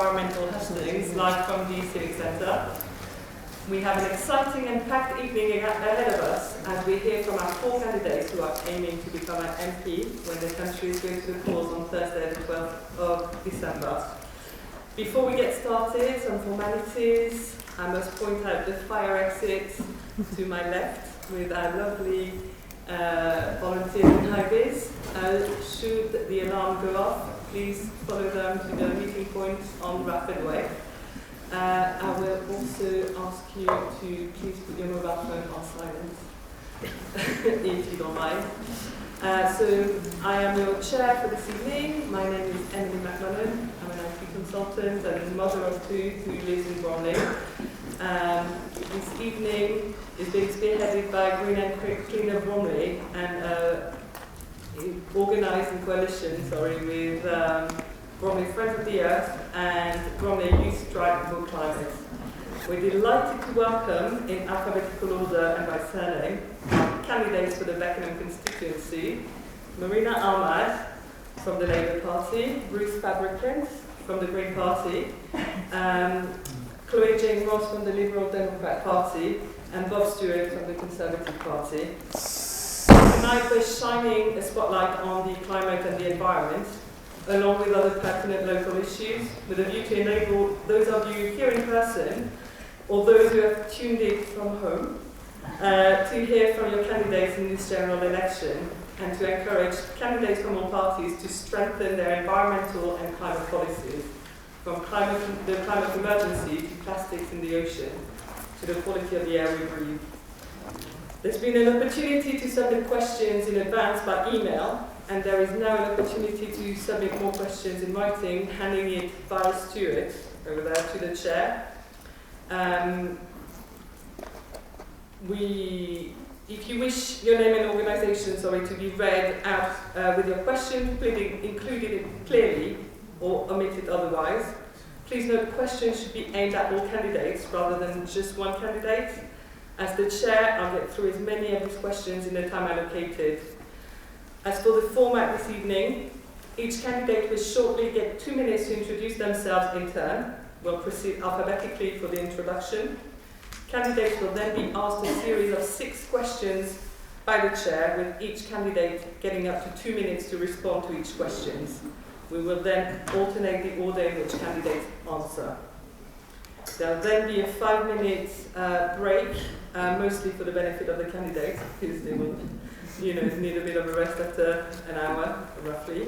Environmental Hustings, live from the Civic Centre. We have an exciting and packed evening ahead of us as we hear from our 4 candidates who are aiming to become an MP when the country is going to the polls on Thursday, the 12th of December. Before we get started, some formalities. I must point out the fire exit to my left with our lovely volunteers in high vis. Should the alarm go off, please follow them to the meeting point on Rapid Way. I will also ask you to please put your mobile phone on silent, if you don't mind. So I am your chair for this evening. My name is Emily McMullen. I'm an IT consultant and mother of 2 who lives in Bromley. This evening is being spearheaded by Green and Cleaner Bromley and organised in coalition, with Bromley Friends of the Earth and Bromley Youth Strike for Climate. We're delighted to welcome, in alphabetical order and by surname, candidates for the Beckenham Constituency: Marina Ahmad from the Labour Party, Ruth Fabricant from the Green Party, Chloe Jane Ross from the Liberal Democrat Party, and Bob Stewart from the Conservative Party. Tonight we're shining a spotlight on the climate and the environment, along with other pertinent local issues, with a view to enable those of you here in person, or those who have tuned in from home, to hear from your candidates in this general election, and to encourage candidates from all parties to strengthen their environmental and climate policies, from the climate emergency to plastics in the ocean, to the quality of the air we breathe. There's been an opportunity to submit questions in advance by email, and there is now an opportunity to submit more questions in writing, handing it via Stuart over there to the chair. If you wish your name and organisation to be read out with your question, please include it clearly or omit it otherwise. Please note questions should be aimed at all candidates rather than just one candidate. As the chair, I'll get through as many of these questions in the time allocated. As for the format this evening, each candidate will shortly get 2 minutes to introduce themselves in turn. We'll proceed alphabetically for the introduction. Candidates will then be asked a series of 6 questions by the chair, with each candidate getting up to 2 minutes to respond to each question. We will then alternate the order in which candidates answer. There will then be a 5-minute break, mostly for the benefit of the candidates, because they will need a bit of a rest after an hour, roughly.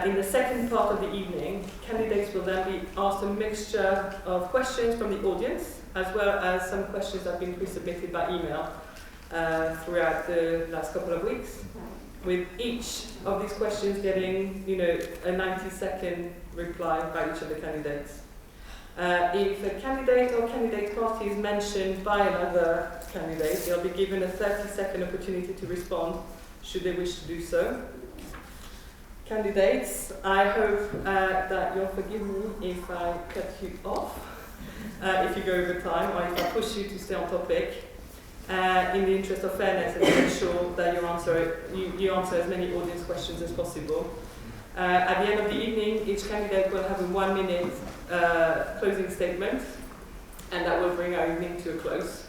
In the second part of the evening, candidates will then be asked a mixture of questions from the audience, as well as some questions that have been pre-submitted by email throughout the last couple of weeks, with each of these questions getting, a 90-second reply by each of the candidates. If a candidate or candidate party is mentioned by another candidate, they'll be given a 30-second opportunity to respond, should they wish to do so. Candidates, I hope that you'll forgive me if I cut you off, if you go over time, or if I push you to stay on topic, in the interest of fairness and to make sure that you answer as many audience questions as possible. At the end of the evening, each candidate will have a 1-minute closing statement, and that will bring our evening to a close.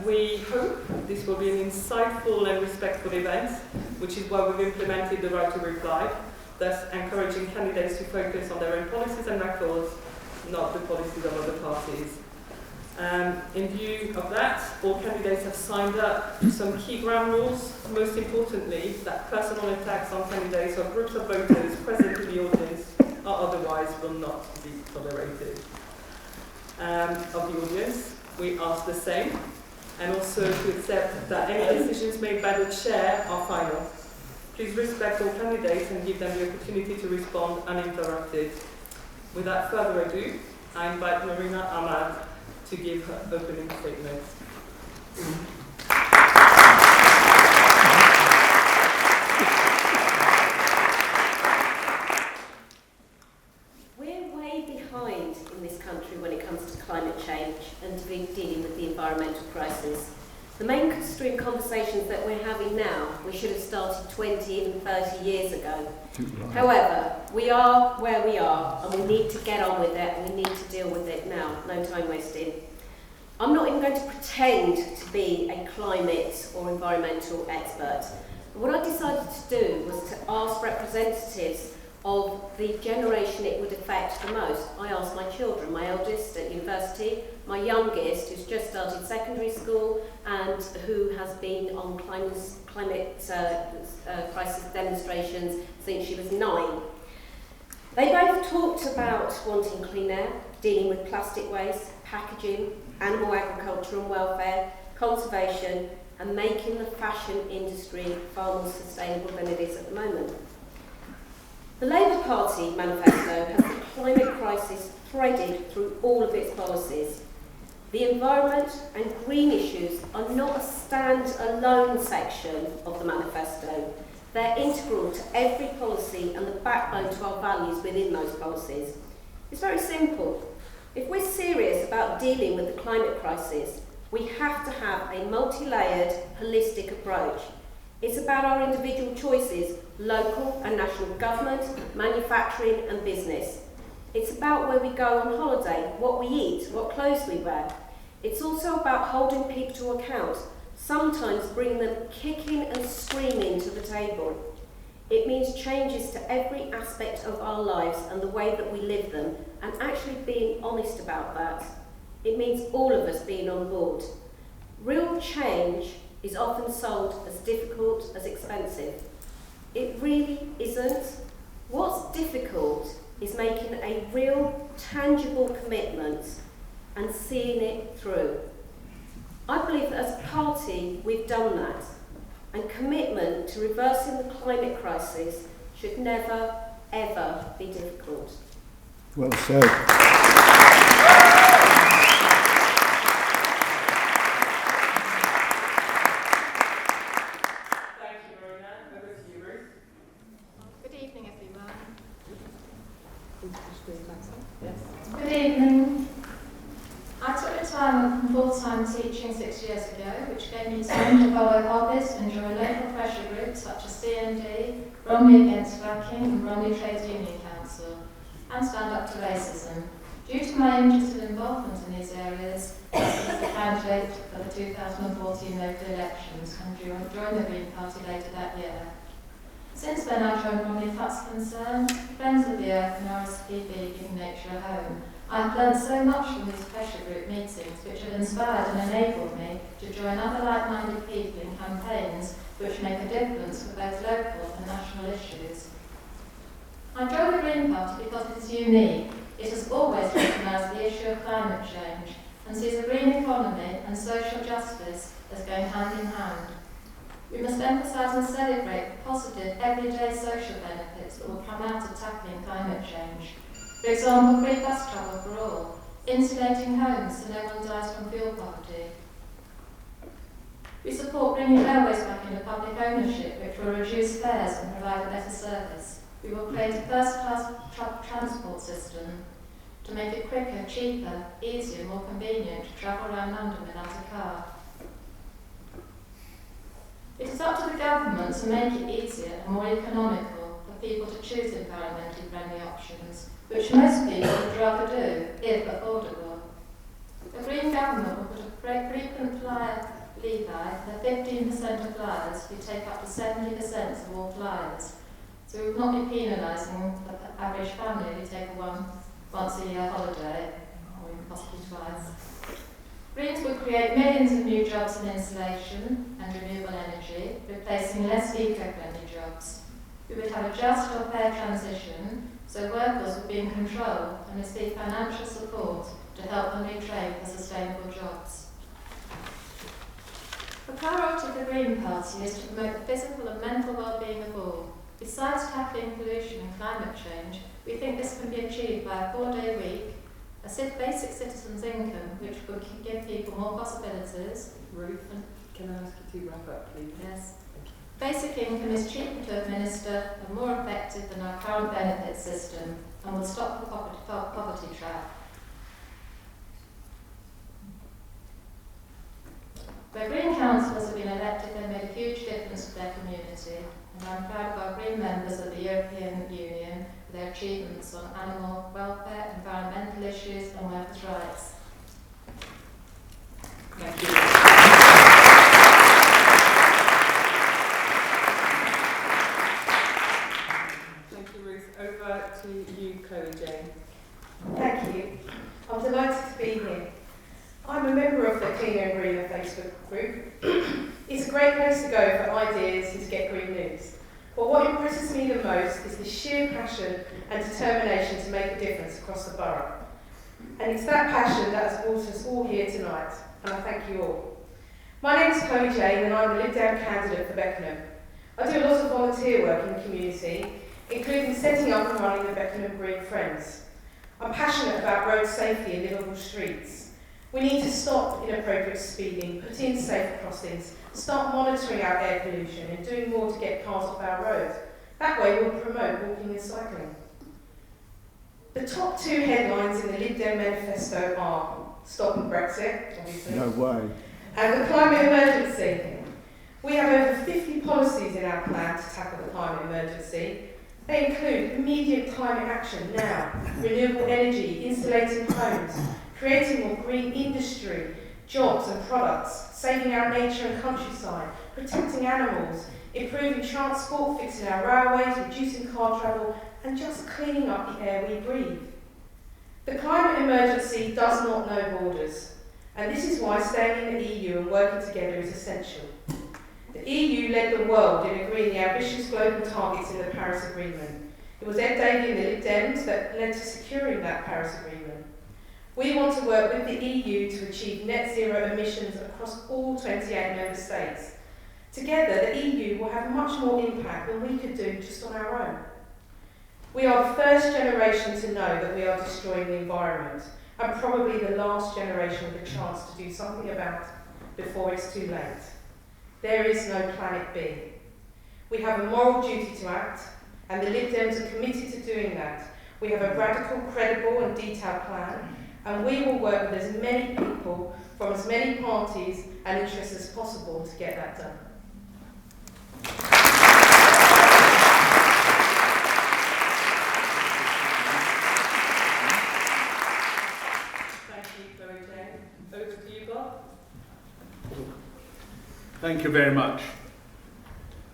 We hope this will be an insightful and respectful event, which is why we've implemented the right to reply, thus encouraging candidates to focus on their own policies and records, not the policies of other parties. In view of that, all candidates have signed up to some key ground rules, most importantly, that personal attacks on candidates or groups of voters present in the audience or otherwise will not be tolerated. Of the audience, we ask the same, and also to accept that any decisions made by the chair are final. Please respect all candidates and give them the opportunity to respond uninterrupted. Without further ado, I invite Marina Ahmad to give her opening statement. We're way behind in this country when it comes to climate change and dealing with the environmental crisis. The mainstream conversations that we're having now, we should have started 20, even 30 years ago. However, we are where we are, and we need to get on with it, and we need to deal with it now. No time wasting. I'm not even going to pretend to be a climate or environmental expert. What I decided to do was to ask representatives of the generation it would affect the most. I asked my children, my eldest at university, my youngest who's just started secondary school and who has been on climate crisis demonstrations since she was 9. They both talked about wanting clean air, dealing with plastic waste, packaging, animal agriculture and welfare, conservation, and making the fashion industry far more sustainable than it is at the moment. The Labour Party manifesto has the climate crisis threaded through all of its policies. The environment and green issues are not a stand-alone section of the manifesto. They're integral to every policy and the backbone to our values within those policies. It's very simple. If we're serious about dealing with the climate crisis, we have to have a multi-layered, holistic approach. It's about our individual choices, local and national government, manufacturing and business. It's about where we go on holiday, what we eat, what clothes we wear. It's also about holding people to account, sometimes bringing them kicking and screaming to the table. It means changes to every aspect of our lives and the way that we live them, and actually being honest about that. It means all of us being on board. Real change is often sold as difficult as expensive. It really isn't. What's difficult is making a real, tangible commitment and seeing it through. I believe that as a party, we've done that. And commitment to reversing the climate crisis should never, ever be difficult. Well said. Thank you, Marina. Over to you, Ruth. Good evening, everyone. Yes. Good evening. I took retirement from full-time teaching 6 years ago, which gave me time to follow hobbies and join local pressure groups such as CND, Bromley Against Fracking and Bromley Trades Union Council, and stand up to racism. Due to my interest and involvement in these areas, I was the candidate for the 2014 local elections and joined the Green Party later that year. Since then, I've joined Bromley Cuts Concern, Friends of the Earth and RSPB Giving Nature a Home. I have learned so much from these pressure group meetings, which have inspired and enabled me to join other like-minded people in campaigns which make a difference for both local and national issues. I joined the Green Party because it is unique. It has always recognised the issue of climate change and sees a green economy and social justice as going hand in hand. We must emphasise and celebrate the positive, everyday social benefits that will come out of tackling climate change. For example, free bus travel for all, insulating homes so no one dies from fuel poverty. We support bringing railways back into public ownership, which will reduce fares and provide a better service. We will create a first-class transport system to make it quicker, cheaper, easier, more convenient to travel around London without a car. It is up to the government to make it easier and more economical for people to choose environmentally friendly options, which most people would rather do, if affordable. The Green government will put a frequent flyer levy for 15% of flyers who take up to 70% of all flyers. So we will not be penalising the average family who take a once-a-year holiday, or even possibly twice. Greens would create millions of new jobs in insulation and renewable energy, replacing less eco-friendly jobs. We would have a just or fair transition, so workers would be in control and receive financial support to help them retrain for sustainable jobs. The priority of the Green Party is to promote the physical and mental well-being of all. Besides tackling pollution and climate change, we think this can be achieved by a 4-day week, a basic citizen's income, which would give people more possibilities. Ruth, can I ask you to wrap up, please? Yes. Basic income is cheaper to administer and more effective than our current benefit system and will stop the poverty trap. The Green councillors have been elected, they made a huge difference to their community, and I'm proud of our Green members of the European Union for their achievements on animal welfare, environmental issues and workers' rights. Thank you. Thank you, Ruth. Over to you, Chloe Jane. Thank you. I'm delighted to be here. I'm a member of the Cleaner and Greener Facebook group. It's a great place to go for ideas and to get green news. But what impresses me the most is the sheer passion and determination to make a difference across the borough. And it's that passion that has brought us all here tonight, and I thank you all. My name is Chloe Jane and I'm the Lib Dem candidate for Beckenham. I do a lot of volunteer work in the community, including setting up and running the Beckenham Green Friends. I'm passionate about road safety and livable streets. We need to stop inappropriate speeding, put in safer crossings, start monitoring our air pollution and doing more to get cars off our roads. That way we'll promote walking and cycling. The top two headlines in the Lib Dem manifesto are Stop Brexit, obviously. No way. And the climate emergency. We have over 50 policies in our plan to tackle the climate emergency. They include immediate climate action now, renewable energy, insulating homes, creating more green industry, jobs and products, saving our nature and countryside, protecting animals, improving transport, fixing our railways, reducing car travel, and just cleaning up the air we breathe. The climate emergency does not know borders, and this is why staying in the EU and working together is essential. The EU led the world in agreeing the ambitious global targets in the Paris Agreement. It was Ed Davey and the Lib Dems that led to securing that Paris Agreement. We want to work with the EU to achieve net zero emissions across all 28 member states. Together, the EU will have much more impact than we could do just on our own. We are the first generation to know that we are destroying the environment, and probably the last generation with a chance to do something about it before it's too late. There is no planet B. We have a moral duty to act, and the Lib Dems are committed to doing that. We have a radical, credible and detailed plan, and we will work with as many people from as many parties and interests as possible to get that done. Thank you, Chloe Jane. Over to you, Bob. Thank you very much.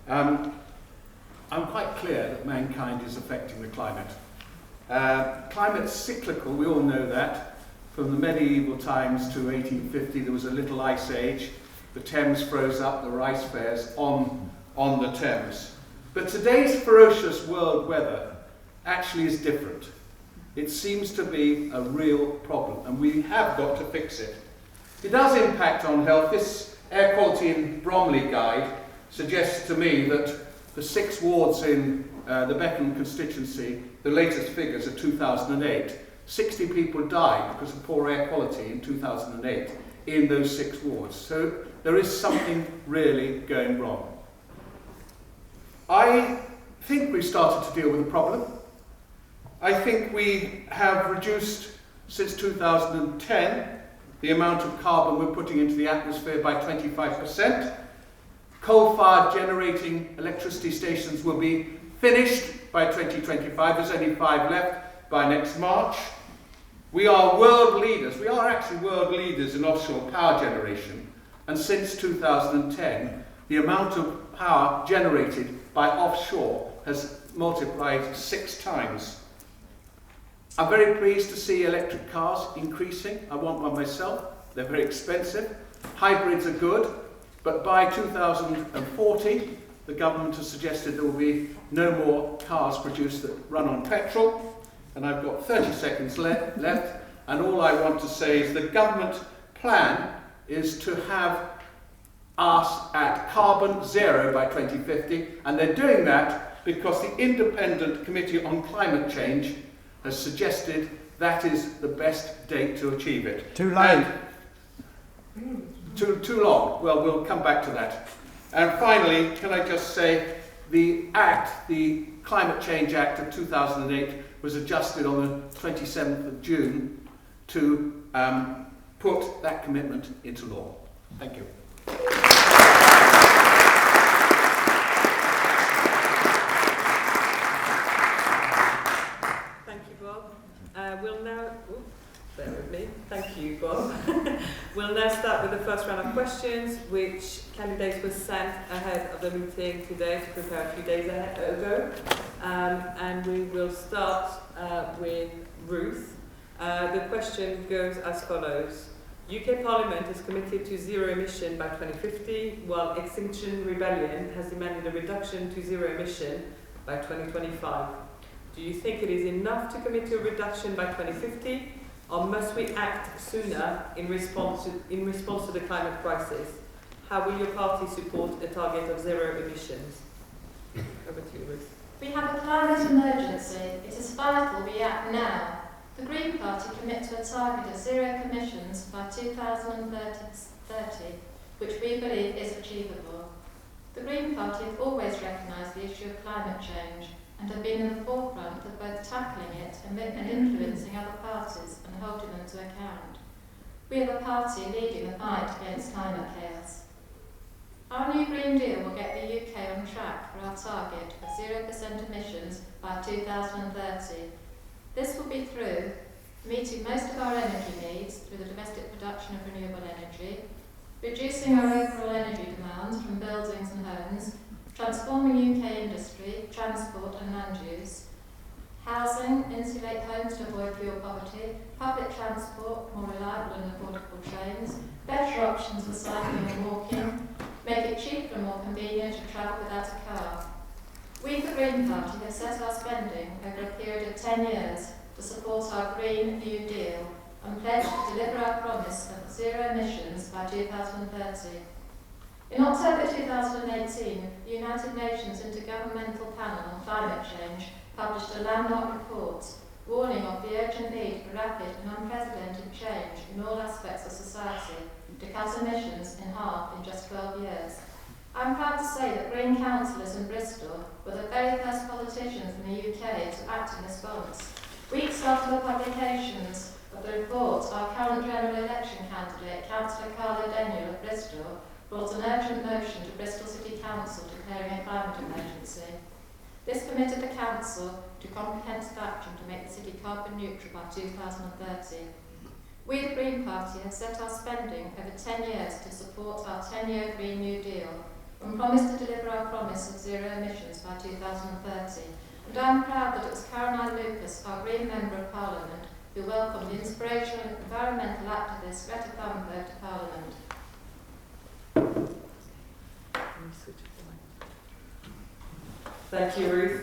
I'm quite clear that mankind is affecting the climate. Climate's cyclical, we all know that. From the medieval times to 1850, there was a little ice age. The Thames froze up, there were ice fairs on the Thames. But today's ferocious world weather actually is different. It seems to be a real problem, and we have got to fix it. It does impact on health. This Air Quality in Bromley guide suggests to me that the 6 wards in the Beckenham Constituency, the latest figures are 2008. 60 people died because of poor air quality in 2008 in those 6 wards. So there is something really going wrong. I think we've started to deal with the problem. I think we have reduced, since 2010, the amount of carbon we're putting into the atmosphere by 25%. Coal-fired generating electricity stations will be finished by 2025. There's only 5 left by next March. We are world leaders. We are actually world leaders in offshore power generation. And since 2010, the amount of power generated by offshore has multiplied 6 times. I'm very pleased to see electric cars increasing. I want one myself. They're very expensive. Hybrids are good, but by 2040, the government has suggested there will be no more cars produced that run on petrol. And I've got 30 seconds left, and all I want to say is the government plan is to have us at carbon zero by 2050, and they're doing that because the Independent Committee on Climate Change has suggested that is the best date to achieve it. Too late. Too long. Well, we'll come back to that. And finally, can I just say, the Climate Change Act of 2008 was adjusted on the 27th of June to put that commitment into law. Thank you. We'll now start with the first round of questions, which candidates were sent ahead of the meeting today to prepare a few days ago. And we will start with Ruth. The question goes as follows. UK Parliament is committed to zero emission by 2050, while Extinction Rebellion has demanded a reduction to zero emission by 2025. Do you think it is enough to commit to a reduction by 2050, or must we act sooner in response to the climate crisis? How will your party support a target of zero emissions? Over to you, Ruth. We have a climate emergency. It is vital we act now. The Green Party commit to a target of zero emissions by 2030, which we believe is achievable. The Green Party have always recognised the issue of climate change and have been in the forefront of both tackling it and influencing other parties and holding them to account. We are the party leading the fight against climate chaos. Our new Green Deal will get the UK on track for our target of 0% emissions by 2030. This will be through meeting most of our energy needs through the domestic production of renewable energy, reducing our overall energy demands from buildings and homes, transforming UK industry, transport and land use, housing, insulate homes to avoid fuel poverty, public transport, more reliable and affordable trains, better options for cycling and walking, make it cheaper and more convenient to travel without a car. We, the Green Party, have set our spending over a period of 10 years to support our Green New Deal and pledge to deliver our promise of zero emissions by 2030. In October 2018, the United Nations Intergovernmental Panel on Climate Change published a landmark report warning of the urgent need for rapid and unprecedented change in all aspects of society to cut emissions in half in just 12 years. I'm proud to say that Green councillors in Bristol were the very first politicians in the UK to act in response. Weeks after the publications of the report, our current general election candidate, Councillor Carlo Daniel of Bristol, brought an urgent motion to Bristol City Council declaring a climate emergency. This committed the council to comprehensive action to make the city carbon neutral by 2030. We, the Green Party, have set our spending over 10 years to support our 10-year Green New Deal and promised to deliver our promise of zero emissions by 2030. And I'm proud that it was Caroline Lucas, our Green Member of Parliament, who welcomed the inspirational environmental activist Greta Thunberg to Parliament. Thank you, Ruth.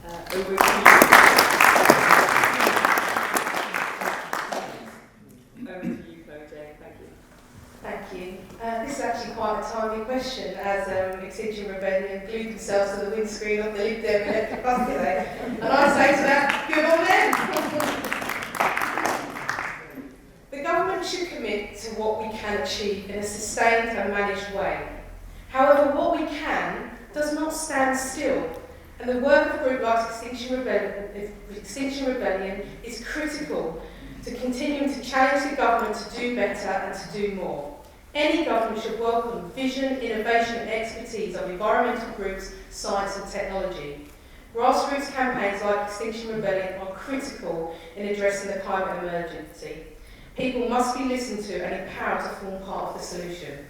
Over to you. Over to you, Chloe Jane. Thank you. Thank you. This is actually quite a timely question, as Extinction Rebellion glued themselves to the windscreen of the Lib Dem electric bus today. And I say to that, good on them! The government should commit to what we can achieve in a sustained and managed way. However, what we can does not stand still, and the work of a group like Extinction Rebellion is critical to continuing to challenge the government to do better and to do more. Any government should welcome vision, innovation and expertise of environmental groups, science and technology. Grassroots campaigns like Extinction Rebellion are critical in addressing the climate emergency. People must be listened to and empowered to form part of the solution.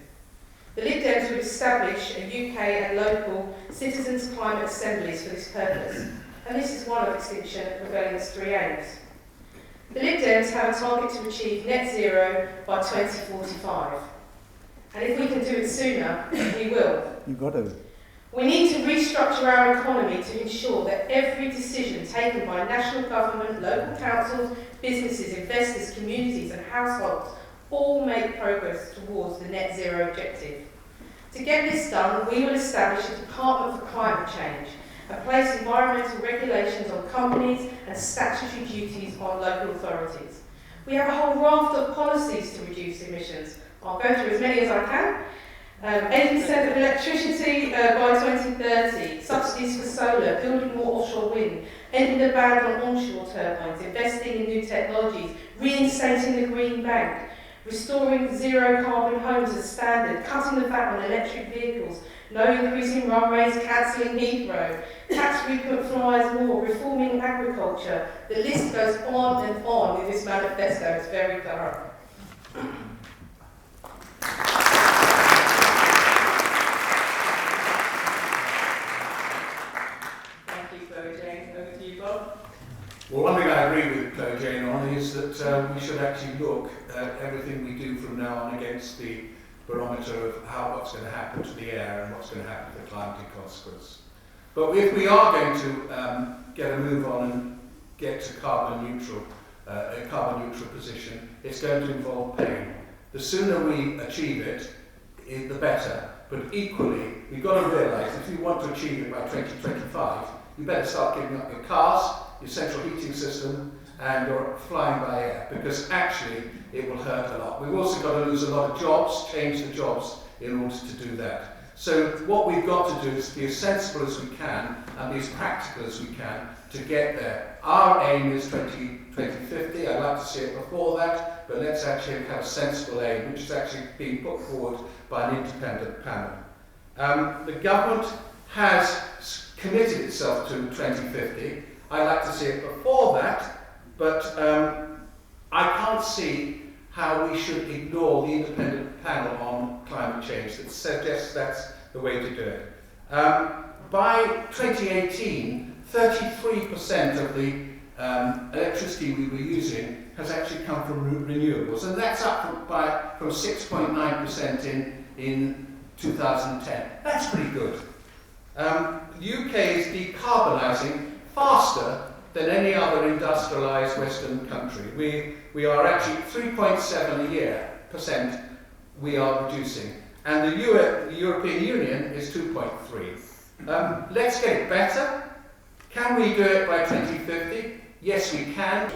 The Lib Dems would establish a UK and local citizens' climate assemblies for this purpose, and this is one of Extinction Rebellion's 3 aims. The Lib Dems have a target to achieve net zero by 2045, and if we can do it sooner, we will. You've got to. We need to restructure our economy to ensure that every decision taken by national government, local councils, businesses, investors, communities and households all make progress towards the net zero objective. To get this done, we will establish a Department for Climate Change and place environmental regulations on companies and statutory duties on local authorities. We have a whole raft of policies to reduce emissions. I'll go through as many as I can. 80% of electricity by 2030, subsidies for solar, building more offshore wind, ending the ban on onshore turbines, investing in new technologies, reinstating the Green Bank, restoring zero carbon homes as standard, cutting the VAT on electric vehicles, no increasing runways, cancelling Heathrow, tax frequent flyers more, reforming agriculture. The list goes on and on in this manifesto. It's very thorough. everything we do from now on against the barometer of what's going to happen to the air and what's going to happen to the climate in consequence. But if we are going to get a move on and get to carbon neutral position, it's going to involve pain. The sooner we achieve it, the better. But equally, we've got to realise if you want to achieve it by 2025, you better start giving up your cars, your central heating system, and your flying by air, because actually it will hurt a lot. We've also got to lose a lot of jobs, change the jobs in order to do that. So what we've got to do is be as sensible as we can and be as practical as we can to get there. Our aim is 2050. I'd like to see it before that, but let's actually have a sensible aim, which is actually being put forward by an independent panel. The government has committed itself to 2050. I'd like to see it before that, but I can't see how we should ignore the independent panel on climate change that suggests that's the way to do it. By 2018, 33% of the electricity we were using has actually come from renewables, and that's up from 6.9% in 2010. That's pretty good. The UK is decarbonising faster than any other industrialised Western country. We are actually 3.7% we are reducing, and the European Union is 2.3. Let's get it better. Can we do it by 2050? Yes, we can.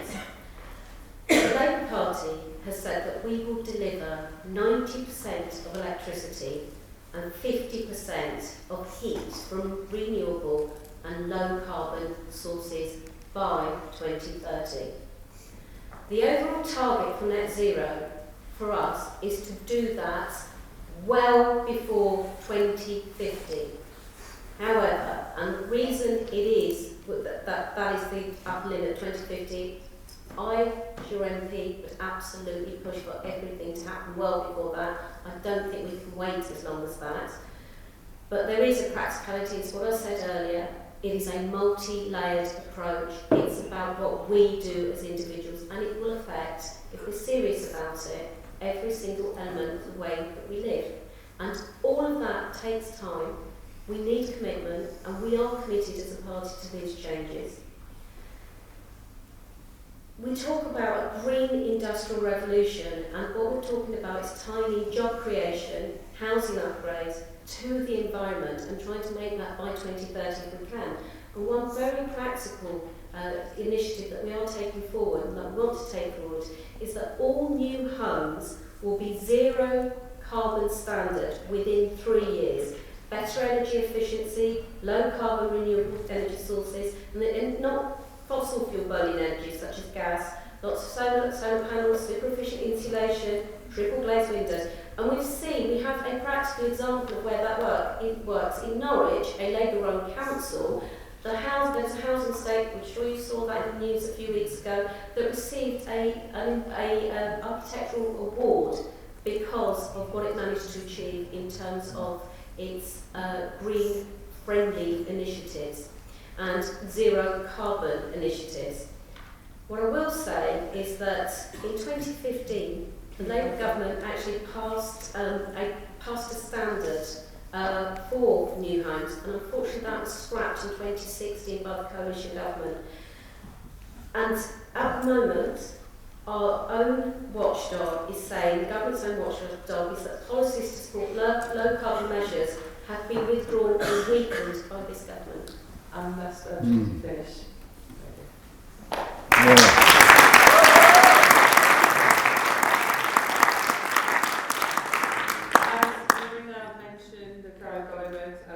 The Labour Party has said that we will deliver 90% of electricity and 50% of heat from renewable and low carbon sources by 2030. The overall target for net zero for us is to do that well before 2050. However, and the reason it is that is the upper limit 2050, I, as your MP, would absolutely push for everything to happen well before that. I don't think we can wait as long as that. But there is a practicality, it's what I said earlier. It is a multi-layered approach. It's about what we do as individuals, and it will affect, if we're serious about it, every single element of the way that we live. And all of that takes time. We need commitment, and we are committed as a party to these changes. We talk about a green industrial revolution, and what we're talking about is tiny job creation, housing upgrades to the environment, and trying to make that by 2030 if we can. And one very practical initiative that we are taking forward, and that we want to take forward, is that all new homes will be zero carbon standard within 3 years. Better energy efficiency, low carbon renewable energy sources, and not fossil fuel burning energy such as gas, lots of solar panels, super efficient insulation, triple glazed windows. And we have a practical example of where that works. In Norwich, a Labour-run council, there's a housing estate, I'm sure you saw that in the news a few weeks ago, that received an architectural award because of what it managed to achieve in terms of its green-friendly initiatives and zero carbon initiatives. What I will say is that in 2015, the Labour government actually passed a standard for new homes, and unfortunately that was scrapped in 2016 by the coalition government. And at the moment, our own watchdog is saying, the government's own watchdog is that policies to support low carbon measures have been withdrawn and weakened by this government. And that's to finish. I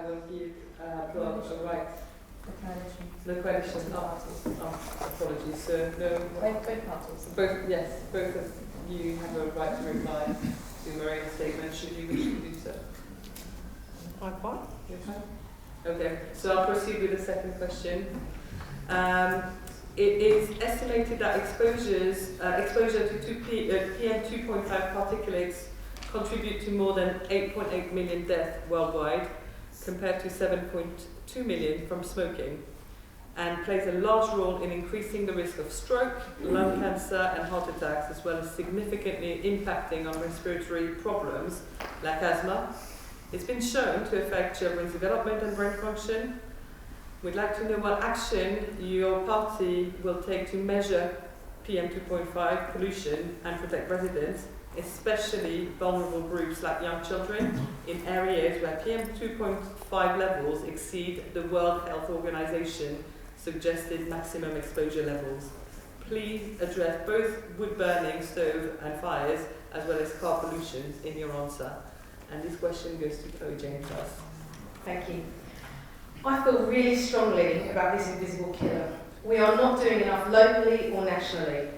will give Rob a right. The coalition. Apologies, sir. No. Both parties. Both of you have a right to reply to Maria's statement, should you wish to do so. I'm fine. You're fine? Okay, so I'll proceed with the second question. It is estimated that exposure to PM 2.5 particulates contribute to more than 8.8 million deaths worldwide, compared to 7.2 million from smoking. and plays a large role in increasing the risk of stroke, lung cancer and heart attacks, as well as significantly impacting on respiratory problems like asthma. It's been shown to affect children's development and brain function. We'd like to know what action your party will take to measure PM2.5 pollution and protect residents, especially vulnerable groups like young children, in areas where PM2.5 levels exceed the World Health Organization suggested maximum exposure levels. Please address both wood burning, stove and fires, as well as car pollution in your answer. And this question goes to Chloe Jane first. Thank you. I feel really strongly about this invisible killer. We are not doing enough locally or nationally.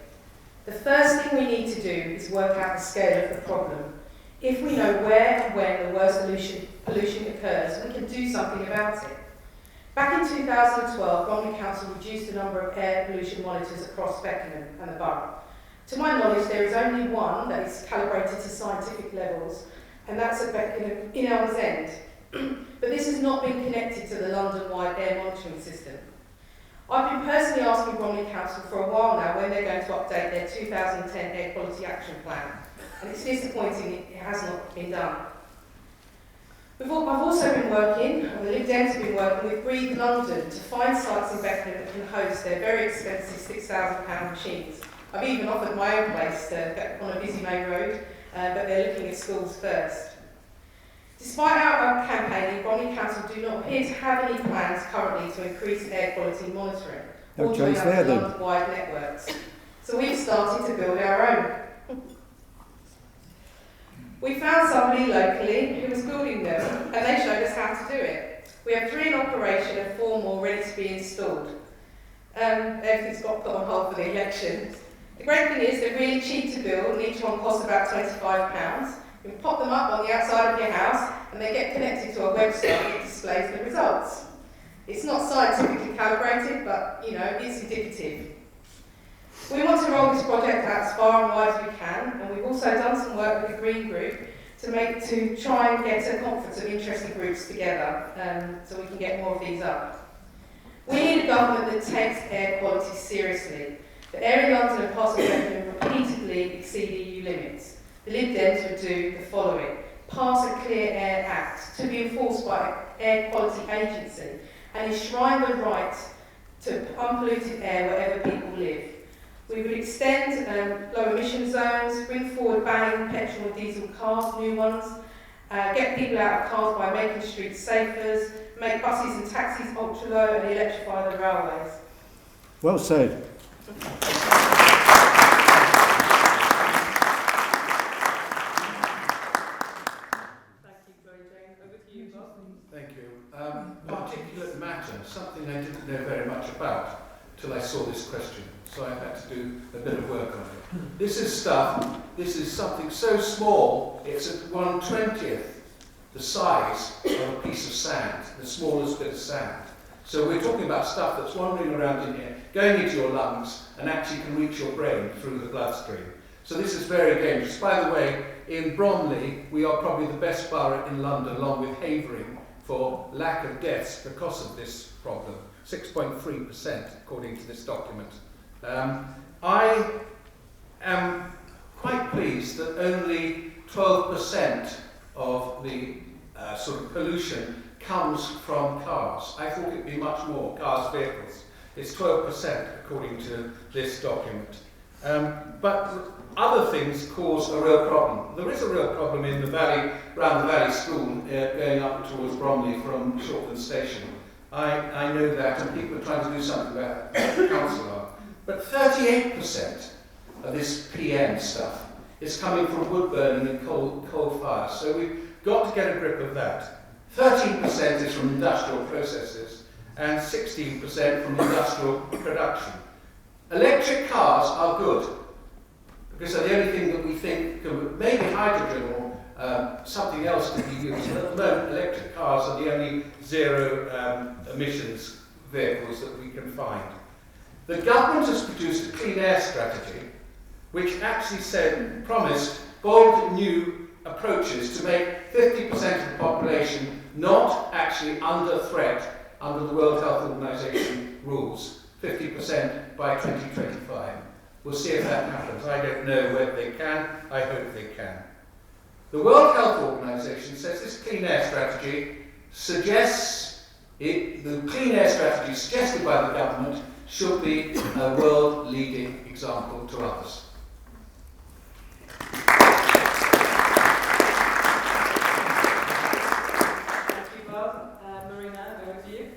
The first thing we need to do is work out the scale of the problem. If we know where and when the worst pollution occurs, we can do something about it. Back in 2012, Bromley Council reduced the number of air pollution monitors across Beckenham and the borough. To my knowledge, there is only one that is calibrated to scientific levels, and that's at Beckenham in Elm's End. But this has not been connected to the London-wide air monitoring system. I've been personally asking Bromley Council for a while now when they're going to update their 2010 Air Quality Action Plan, and it's disappointing it has not been done. I've also been working, or the Lib Dems have been working with Breathe London to find sites in Beckenham that can host their very expensive £6,000 machines. I've even offered my own place on a busy main road, but they're looking at schools first. Despite our campaigning, Bromley Council do not appear to have any plans currently to increase air quality monitoring or join up to London-wide networks. So we've started to build our own. We found somebody locally who was building them, and they showed us how to do it. We have 3 in operation and 4 more ready to be installed. Everything's got put on hold for the election. The great thing is they're really cheap to build, and each one costs about £25. You can pop them up on the outside of your house, and they get connected to a website that displays the results. It's not scientifically calibrated, but it's indicative. We want to roll this project out as far and wide as we can, and we've also done some work with the Green Group to try and get a conference of interested groups together, so we can get more of these up. We need a government that takes air quality seriously. The air in London and parts of Beckenham repeatedly exceed EU limits. The Lib Dems would do the following: pass a Clear Air Act to be enforced by Air Quality Agency and enshrine the right to unpolluted air wherever people live. We would extend low emission zones, bring forward banning petrol and diesel cars, new ones, get people out of cars by making streets safer, make buses and taxis ultra low and electrify the railways. Well said. Thank you. Particulate matter, something I didn't know very much about till I saw this question, so I had to do a bit of work on it. This is something so small, it's at 1/20th the size of a piece of sand, the smallest bit of sand. So we're talking about stuff that's wandering around in here, going into your lungs, and actually can reach your brain through the bloodstream. So this is very dangerous. By the way, in Bromley, we are probably the best borough in London, along with Havering, for lack of deaths because of this problem. 6.3%, according to this document. I am quite pleased that only 12% of the sort of pollution comes from cars. I thought it'd be much more, cars, vehicles. It's 12% according to this document. But other things cause a real problem. There is a real problem in the valley, around the Valley School, going up towards Bromley from Shortland Station. I know that, and people are trying to do something about it, the council are. But 38% of this PM stuff is coming from wood burning and coal fires. So we've got to get a grip of that. 13% is from industrial processes, and 16% from industrial production. Electric cars are good, because they're the only thing that we think can, maybe hydrogen or something else can be used. But at the moment, electric cars are the only zero emissions vehicles that we can find. The government has produced a clean air strategy, which actually promised bold new approaches to make 50% of the population not actually under threat under the World Health Organization rules, 50% by 2025. We'll see if that happens. I don't know whether they can. I hope they can. The World Health Organization says this clean air strategy the clean air strategy suggested by the government should be a world-leading example to others. Thank you, Bob. Marina, over to you.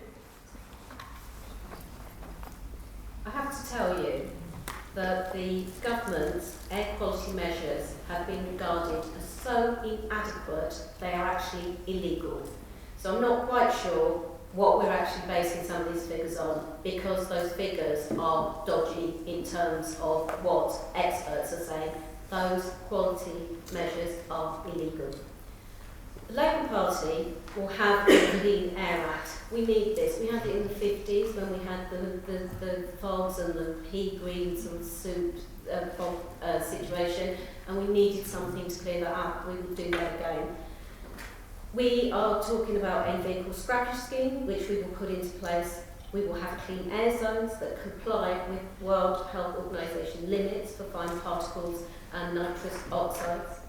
I have to tell you that the government's air quality measures have been regarded as so inadequate they are actually illegal. So I'm not quite sure what we're actually basing some of these figures on, because those figures are dodgy in terms of what experts are saying. Those quality measures are illegal. The Labour Party will have a Clean Air Act. We need this. We had it in the 50s when we had the fogs and the pea greens and soup fog situation, and we needed something to clear that up. We will do that again. We are talking about a vehicle scrappage scheme, which we will put into place. We will have clean air zones that comply with World Health Organization limits for fine particles and nitrous oxides.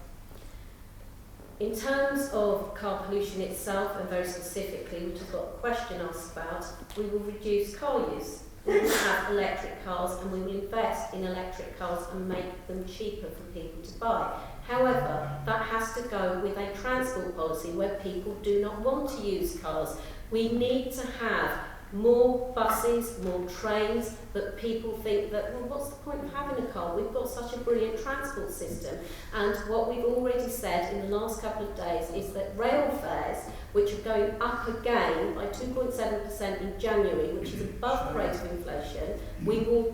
In terms of car pollution itself, and very specifically, which has got a question asked about, we will reduce car use. We will have electric cars, and we will invest in electric cars and make them cheaper for people to buy. However, that has to go with a transport policy where people do not want to use cars. We need to have more buses, more trains, that people think that, well, what's the point of having a car? We've got such a brilliant transport system. And what we've already said in the last couple of days is that rail fares, which are going up again by 2.7% in January, which is above the rate of inflation, we will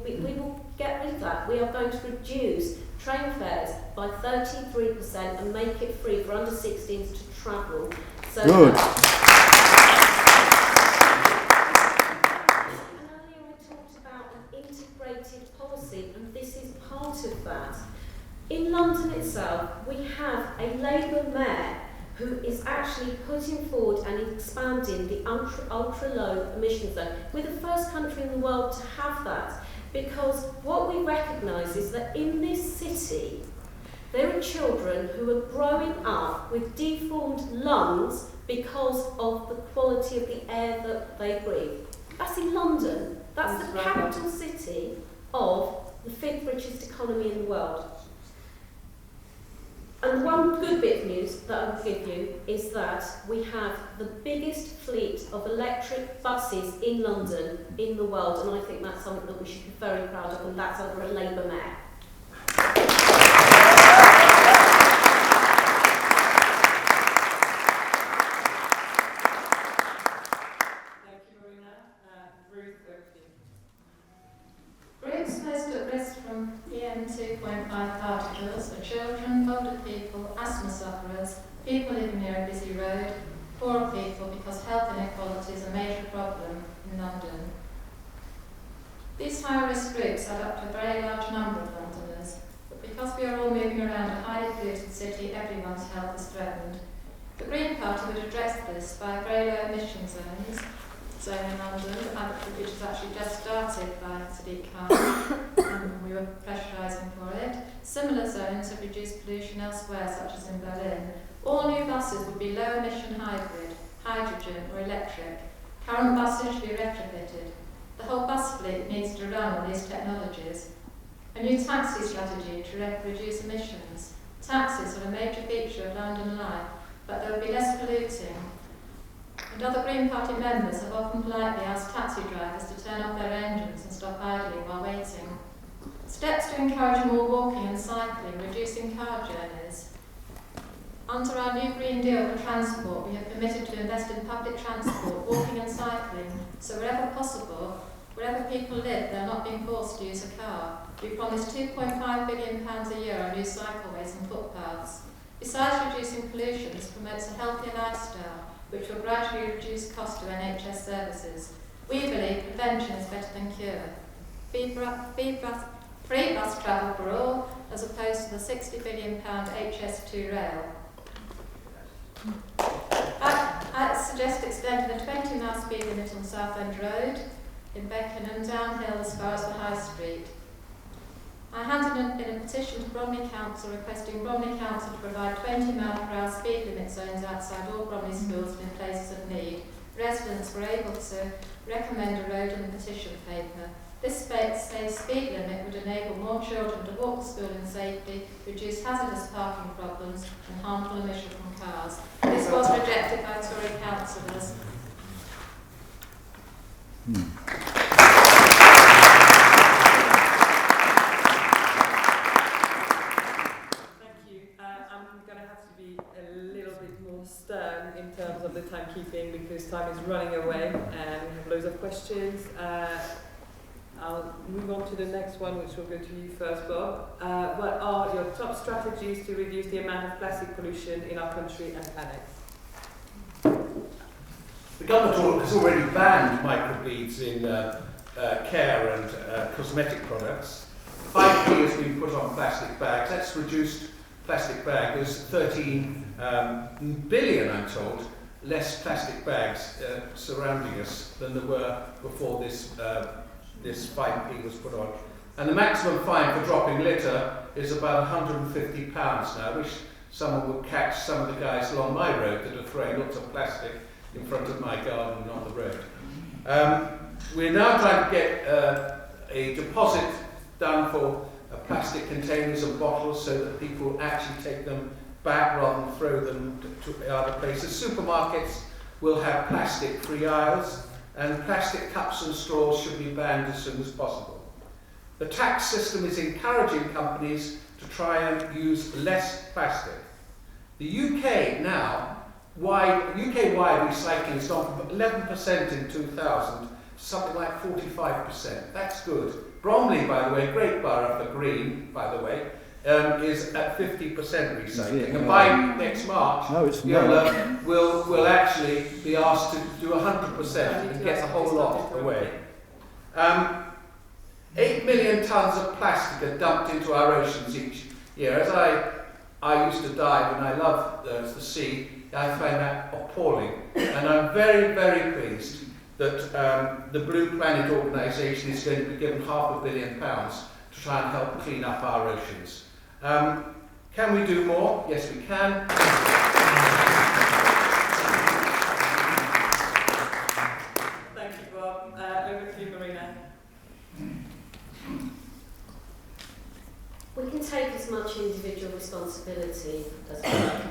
get rid of that. We are going to reduce train fares by 33% and make it free for under 16s to travel. So good. Policy, and this is part of that. In London itself, we have a Labour mayor who is actually putting forward and expanding the ultra-low emission zone. We're the first country in the world to have that, because what we recognise is that in this city, there are children who are growing up with deformed lungs because of the quality of the air that they breathe. That's in London. That's the capital city of the 5th richest economy in the world. And one good bit of news that I will give you is that we have the biggest fleet of electric buses in London in the world, and I think that's something that we should be very proud of, and that's under a Labour mayor. Thank you, Marina. Ruth, over to you. Groups most at risk from PM 2.5 particles are children, older people, asthma sufferers, people living near a busy road, poor people, because health inequality is a major problem in London. These high-risk groups add up to a very large number of Londoners, but because we are all moving around a highly polluted city, everyone's health is threatened. The Green Party would address this by a very low emission zone in London, which has actually just started by Sadiq Khan, and we were pressurising for it. Similar zones have reduced pollution elsewhere, such as in Berlin. All new buses would be low emission hybrid, hydrogen or electric. Current buses should be retrofitted. The whole bus fleet needs to run on these technologies. A new taxi strategy to reduce emissions. Taxis are a major feature of London life, but they will be less polluting. And other Green Party members have often politely asked taxi drivers to turn off their engines and stop idling while waiting. Steps to encourage more walking and cycling, reducing car journeys. Under our new Green Deal for transport, we have committed to invest in public transport, walking and cycling, so wherever possible, wherever people live, they're not being forced to use a car. We promise £2.5 billion a year on new cycleways and footpaths. Besides reducing pollution, this promotes a healthier lifestyle, which will gradually reduce cost to NHS services. We believe prevention is better than cure. Free bus travel for all, as opposed to the £60 billion HS2 rail. I suggest extending the 20-mile speed limit on Southend Road in Beckenham, downhill as far as the High Street. I handed in a petition to Bromley Council requesting Bromley Council to provide 20-mile-per-hour speed limit zones outside all Bromley schools and in places of need. Residents were able to recommend a road on the petition paper. This safe speed limit would enable more children to walk to school in safety, reduce hazardous parking problems and harmful emission from cars. This was rejected by Tory councillors. I'm going to have to be a little bit more stern in terms of the timekeeping because time is running away and we have loads of questions. I'll move on to the next one, which will go to you first, Bob. What are your top strategies to reduce the amount of plastic pollution in our country and planet? The government has already banned microbeads in care and cosmetic products. 5p has been put on plastic bags. That's reduced plastic bag. There's 13 billion, I'm told, less plastic bags surrounding us than there were before this 5p was put on. And the maximum fine for dropping litter is about £150 now. I wish someone would catch some of the guys along my road that are throwing lots of plastic in front of my garden and on the road. We're now trying to get a deposit done for plastic containers and bottles so that people actually take them back rather than throw them to other places. Supermarkets will have plastic-free aisles, and plastic cups and straws should be banned as soon as possible. The tax system is encouraging companies to try and use less plastic. The UK now, UK-wide recycling has gone from 11% in 2000 to something like 45%. That's good. Bromley, by the way, great borough for green, by the way, is at 50% recycling. And by next March, we'll actually be asked to do 100% and get the whole lot away. 8 million tonnes of plastic are dumped into our oceans each year. As I used to dive and I love the sea, I find that appalling. And I'm very, very pleased that the Blue Planet organisation is going to be given £500 million to try and help clean up our oceans. Can we do more? Yes, we can. Thank you, Bob. Over to you, Marina. We can take as much individual responsibility as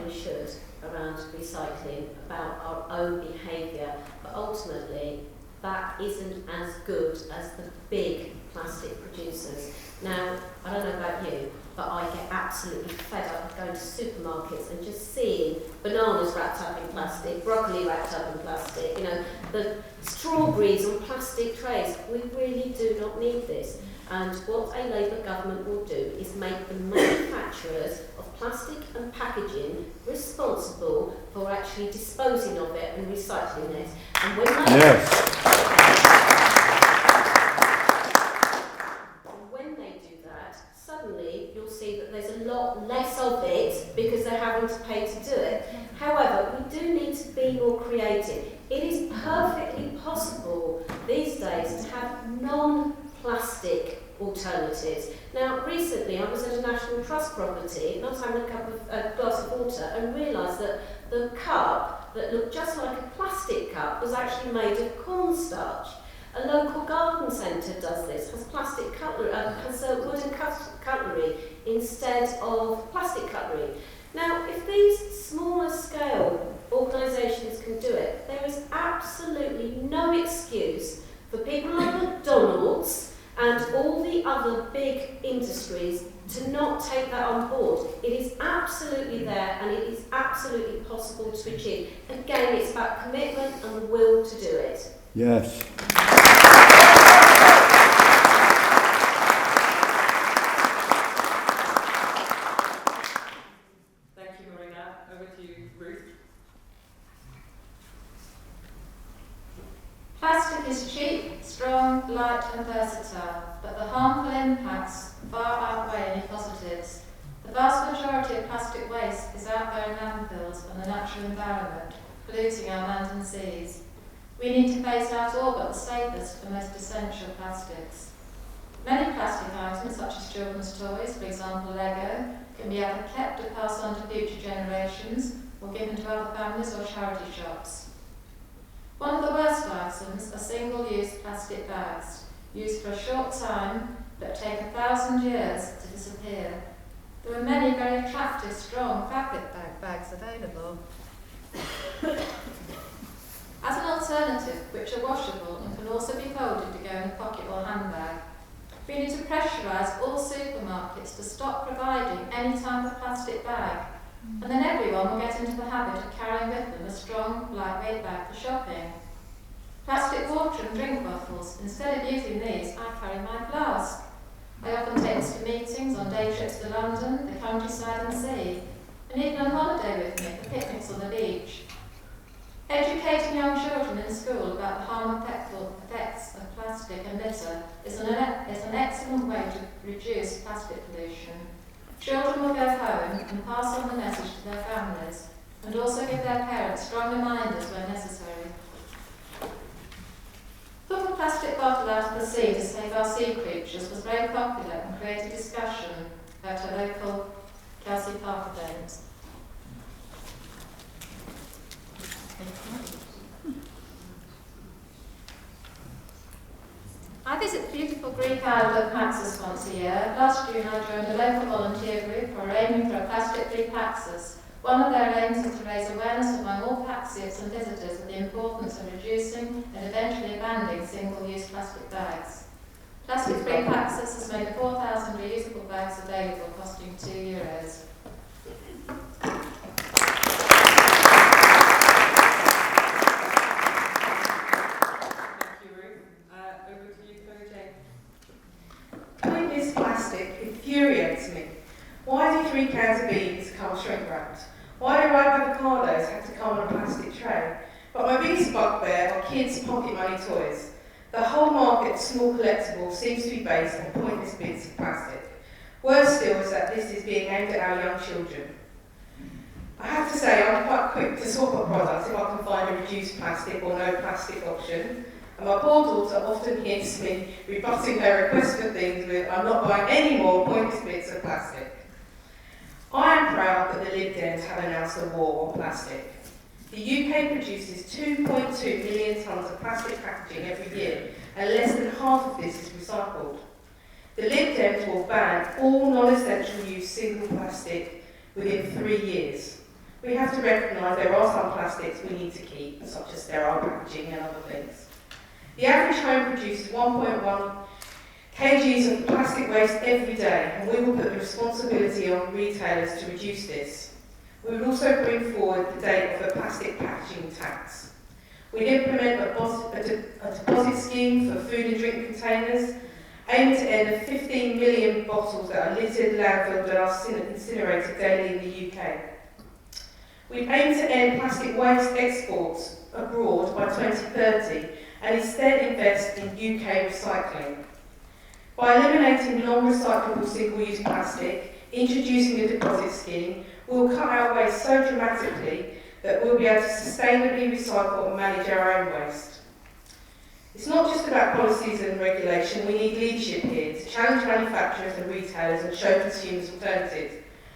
we should around recycling, about our own behaviour, but ultimately that isn't as good as the big plastic producers. Now, I don't know about you, but I get absolutely fed up of going to supermarkets and just seeing bananas wrapped up in plastic, broccoli wrapped up in plastic, you know, the strawberries on plastic trays. We really do not need this. And what a Labour government will do is make the manufacturers of plastic and packaging responsible for actually disposing of it and recycling it. And when they do that, suddenly you'll see that there's a lot less of it because they're having to pay to do it. However, we do need to be more creative. It is perfectly possible these days to have non-plastic alternatives. Now, recently I was at a National Trust property, not having a glass of water, and realised that the cup that looked just like a plastic cup was actually made of cornstarch. A local garden centre does this, has plastic cutlery, has wooden cutlery instead of plastic cutlery. Now, if these smaller scale organisations can do it, there is absolutely no excuse for people like McDonald's and all the other big industries to not take that on board. It is absolutely there and it is absolutely possible to achieve. Again, it's about commitment and the will to do it. Yes. Thank you, Marina. Over to you, Ruth. Plastic is cheap, strong, light and versatile, but the harmful impacts far outweigh any positives. The vast majority of plastic waste is out there in landfills and the natural environment, polluting our land and seas. We need to phase out all but the safest and most essential plastics. Many plastic items, such as children's toys, for example Lego, can be either kept to pass on to future generations or given to other families or charity shops. One of the worst items are single-use plastic bags, used for a short time but take 1,000 years to disappear. There are many very attractive, strong fabric bags available. As an alternative, which are washable and can also be folded to go in a pocket or handbag, we need to pressurise all supermarkets to stop providing any type of plastic bag, and then everyone will get into the habit of carrying with them a strong, lightweight bag for shopping. Plastic water and drink bottles. Instead of using these, I carry my flask. I often take this to meetings, on day trips to London, the countryside and sea, and even on holiday with me for picnics on the beach. Educating young children in school about the harmful effects of plastic and litter is an excellent way to reduce plastic pollution. Children will go home and pass on the message to their families, and also give their parents strong reminders where necessary. Put a plastic bottle out of the sea to save our sea creatures was very popular and created discussion at a local Kelsey Park event. I visit the beautiful Greek island of Paxos once a year. Last June I joined a local volunteer group who are aiming for a plastic-free Paxos. One of their aims is to raise awareness among all Paxios and visitors of the importance of reducing and eventually abandoning single-use plastic bags. Plastic-free Paxos has made 4,000 reusable bags available, costing €2. Pointless plastic infuriates me. Why do 3 cans of beans come shrink wrapped? Why do ripe avocados have to come on a plastic tray? But my biggest bugbear are kids' pocket money toys. The whole market of small collectibles seems to be based on pointless bits of plastic. Worse still is that this is being aimed at our young children. I have to say I'm quite quick to swap a product if I can find a reduced plastic or no plastic option. And my poor daughter often hears me rebutting her request for things with, "I'm not buying any more pointless bits of plastic." I am proud that the Lib Dems have announced a war on plastic. The UK produces 2.2 million tonnes of plastic packaging every year, and less than half of this is recycled. The Lib Dems will ban all non-essential use single plastic within 3 years. We have to recognise there are some plastics we need to keep, such as sterile packaging and other things. The average home produces 1.1 kgs of plastic waste every day, and we will put the responsibility on retailers to reduce this. We will also bring forward the date of a plastic packaging tax. We implement a deposit scheme for food and drink containers, aiming to end the 15 million bottles that are littered, landfilled and are incinerated daily in the UK. We aim to end plastic waste exports abroad by 2030 and instead invest in UK recycling. By eliminating non-recyclable single-use plastic, introducing a deposit scheme, we'll cut our waste so dramatically that we'll be able to sustainably recycle and manage our own waste. It's not just about policies and regulation, we need leadership here to challenge manufacturers and retailers and show consumers alternatives.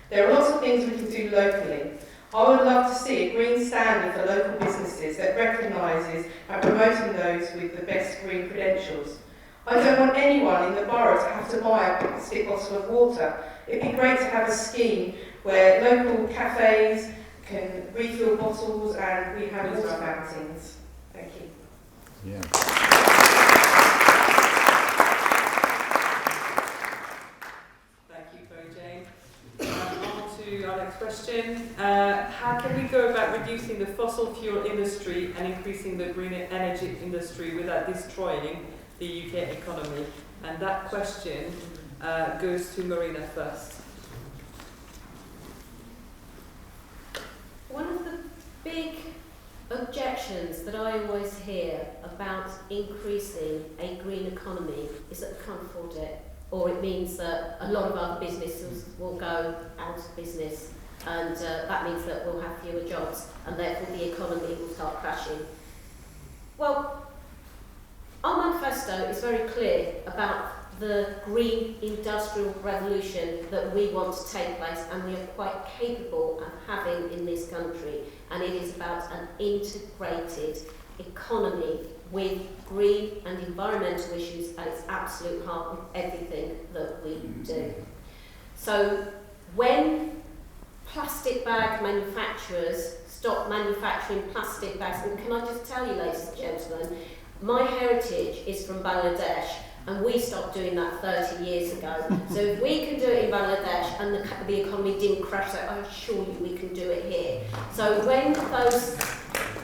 There are lots of things we can do locally. I would love to see a green standard for local businesses that recognises and promoting those with the best green credentials. I don't want anyone in the borough to have to buy a plastic bottle of water. It'd be great to have a scheme where local cafes can refill bottles and we have water fountains. Thank you. Yeah. Thank you, Chloe Jane. On to our next question. How can we go about reducing the fossil fuel industry and increasing the green energy industry without destroying the UK economy? And that question goes to Marina first. One of the big objections that I always hear about increasing a green economy is that we can't afford it, or it means that a lot of other businesses will go out of business, and that means that we'll have fewer jobs, and therefore the economy will start crashing. Well, our manifesto is very clear about the green industrial revolution that we want to take place and we are quite capable of having in this country, and it is about an integrated economy with green and environmental issues at its absolute heart of everything that we do. So when plastic bag manufacturers stop manufacturing plastic bags, and can I just tell you, ladies and gentlemen, my heritage is from Bangladesh, and we stopped doing that 30 years ago. So if we can do it in Bangladesh and the economy didn't crash, so I assure you we can do it here. So when those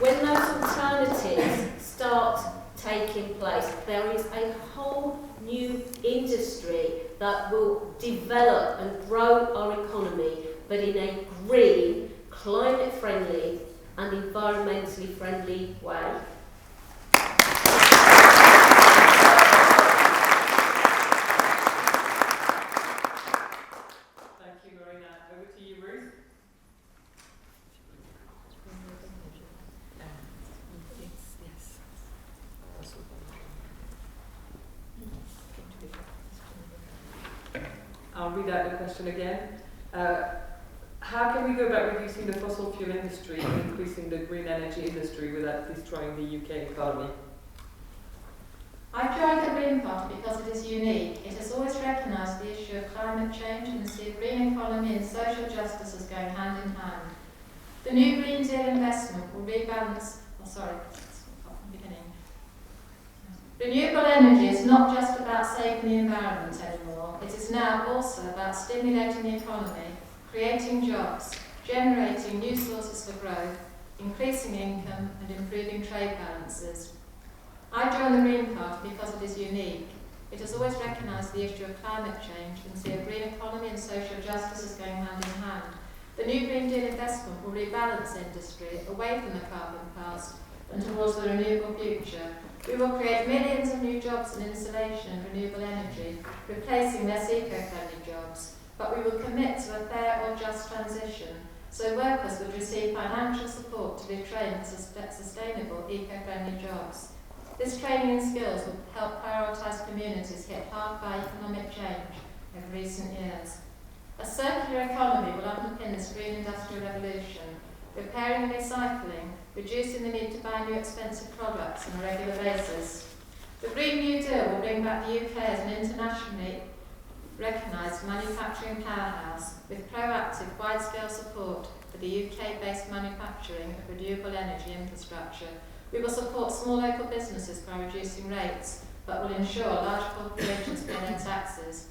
alternatives start taking place, there is a whole new industry that will develop and grow our economy, but in a green, climate-friendly and environmentally friendly way. I'll read out the question again. How can we go about reducing the fossil fuel industry and increasing the green energy industry without destroying the UK economy? I joined the Green Party because it is unique. It has always recognised the issue of climate change and sees a green economy and social justice as going hand in hand. The new Green Deal investment will rebalance... Renewable energy is not just about saving the environment anymore. It is now also about stimulating the economy, creating jobs, generating new sources for growth, increasing income and improving trade balances. I joined the Green Party because it is unique. It has always recognised the issue of climate change and see a green economy and social justice as going hand in hand. The new Green Deal investment will rebalance industry away from the carbon past and towards the renewable future. We will create millions of new jobs in insulation and renewable energy, replacing less eco-friendly jobs, but we will commit to a fair or just transition, so workers would receive financial support to be trained for sustainable eco-friendly jobs. This training and skills will help prioritise communities hit hard by economic change over recent years. A circular economy will underpin this green industrial revolution, repairing and recycling, reducing the need to buy new expensive products on a regular basis. The Green New Deal will bring back the UK as an internationally recognised manufacturing powerhouse with proactive, wide-scale support for the UK-based manufacturing of renewable energy infrastructure. We will support small local businesses by reducing rates, but will ensure large corporations pay their taxes.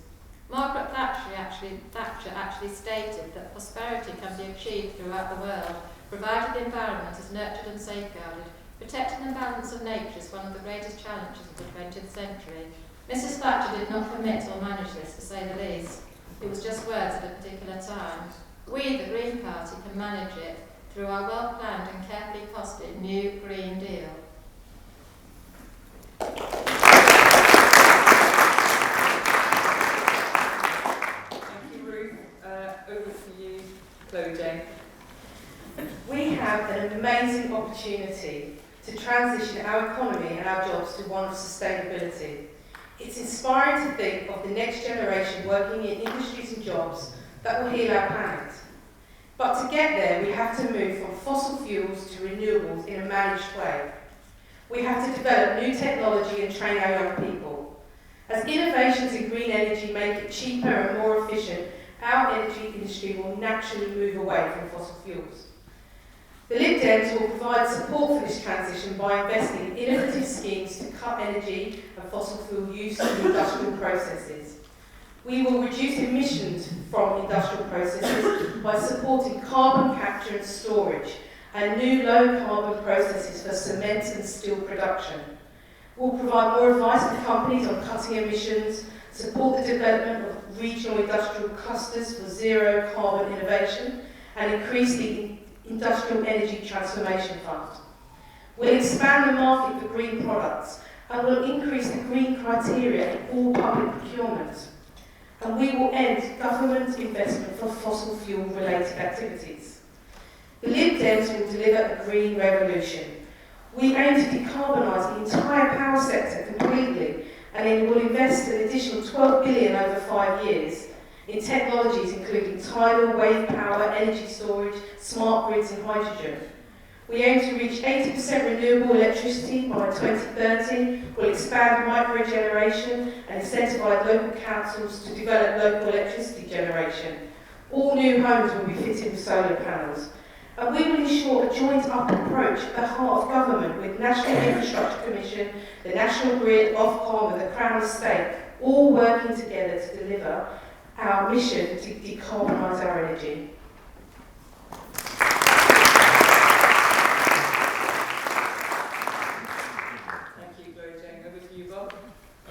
Margaret Thatcher actually stated that prosperity can be achieved throughout the world, provided the environment is nurtured and safeguarded. Protecting the balance of nature is one of the greatest challenges of the 20th century. Mrs. Thatcher did not commit or manage this, to say the least. It was just words at a particular time. We, the Green Party, can manage it through our well-planned and carefully costed new Green Deal. Thank you, Ruth. Over to you, Chloe Jane. We have an amazing opportunity to transition our economy and our jobs to one of sustainability. It's inspiring to think of the next generation working in industries and jobs that will heal our planet. But to get there, we have to move from fossil fuels to renewables in a managed way. We have to develop new technology and train our young people. As innovations in green energy make it cheaper and more efficient, our energy industry will naturally move away from fossil fuels. The Lib Dems will provide support for this transition by investing in innovative schemes to cut energy and fossil fuel use in industrial processes. We will reduce emissions from industrial processes by supporting carbon capture and storage and new low-carbon processes for cement and steel production. We'll provide more advice to companies on cutting emissions, support the development of regional industrial clusters for zero-carbon innovation, and increase the Industrial Energy Transformation Fund. We'll expand the market for green products and will increase the green criteria in all public procurement. And we will end government investment for fossil fuel related activities. The Lib Dems will deliver a green revolution. We aim to decarbonise the entire power sector completely, and it will invest an additional 12 billion over 5 years in technologies including tidal, wave power, energy storage, smart grids and hydrogen. We aim to reach 80% renewable electricity by 2030. We'll expand microgeneration and incentivise local councils to develop local electricity generation. All new homes will be fitted with solar panels. And we will ensure a joined-up approach at the heart of government with National Infrastructure Commission, the National Grid, Ofcom and the Crown Estate, all working together to deliver our mission to decarbonise our energy.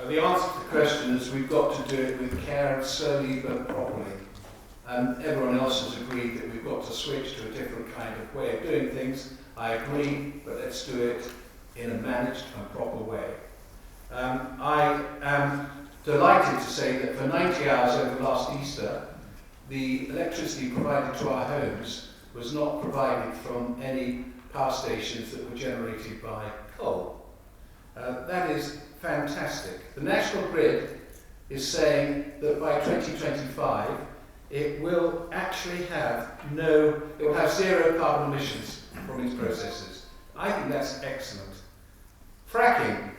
The answer to the question is we've got to do it with care and slowly but properly. And everyone else has agreed that we've got to switch to a different kind of way of doing things. I agree, but let's do it in a managed and proper way. I am delighted to say that for 90 hours over last Easter, the electricity provided to our homes was not provided from any power stations that were generated by coal. That is fantastic. The National Grid is saying that by 2025 it will actually have zero carbon emissions from its processes. I think that's excellent. Fracking.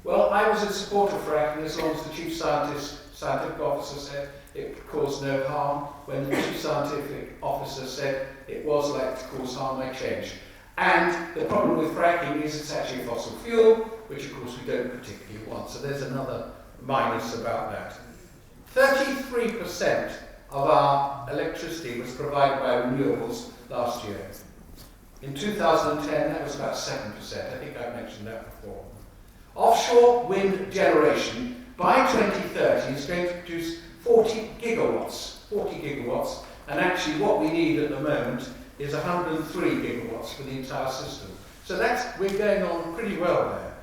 Well, I was in support of fracking as long as the Chief Scientific Officer said it caused no harm. When the Chief Scientific Officer said it was likely to cause harm, I changed. And the problem with fracking is it's actually a fossil fuel, which of course we don't particularly want. So there's another minus about that. 33% of our electricity was provided by renewables last year. In 2010, that was about 7%. I think I've mentioned that before. Offshore wind generation by 2030 is going to produce 40 gigawatts, and actually what we need at the moment is 103 gigawatts for the entire system. So we're going on pretty well there.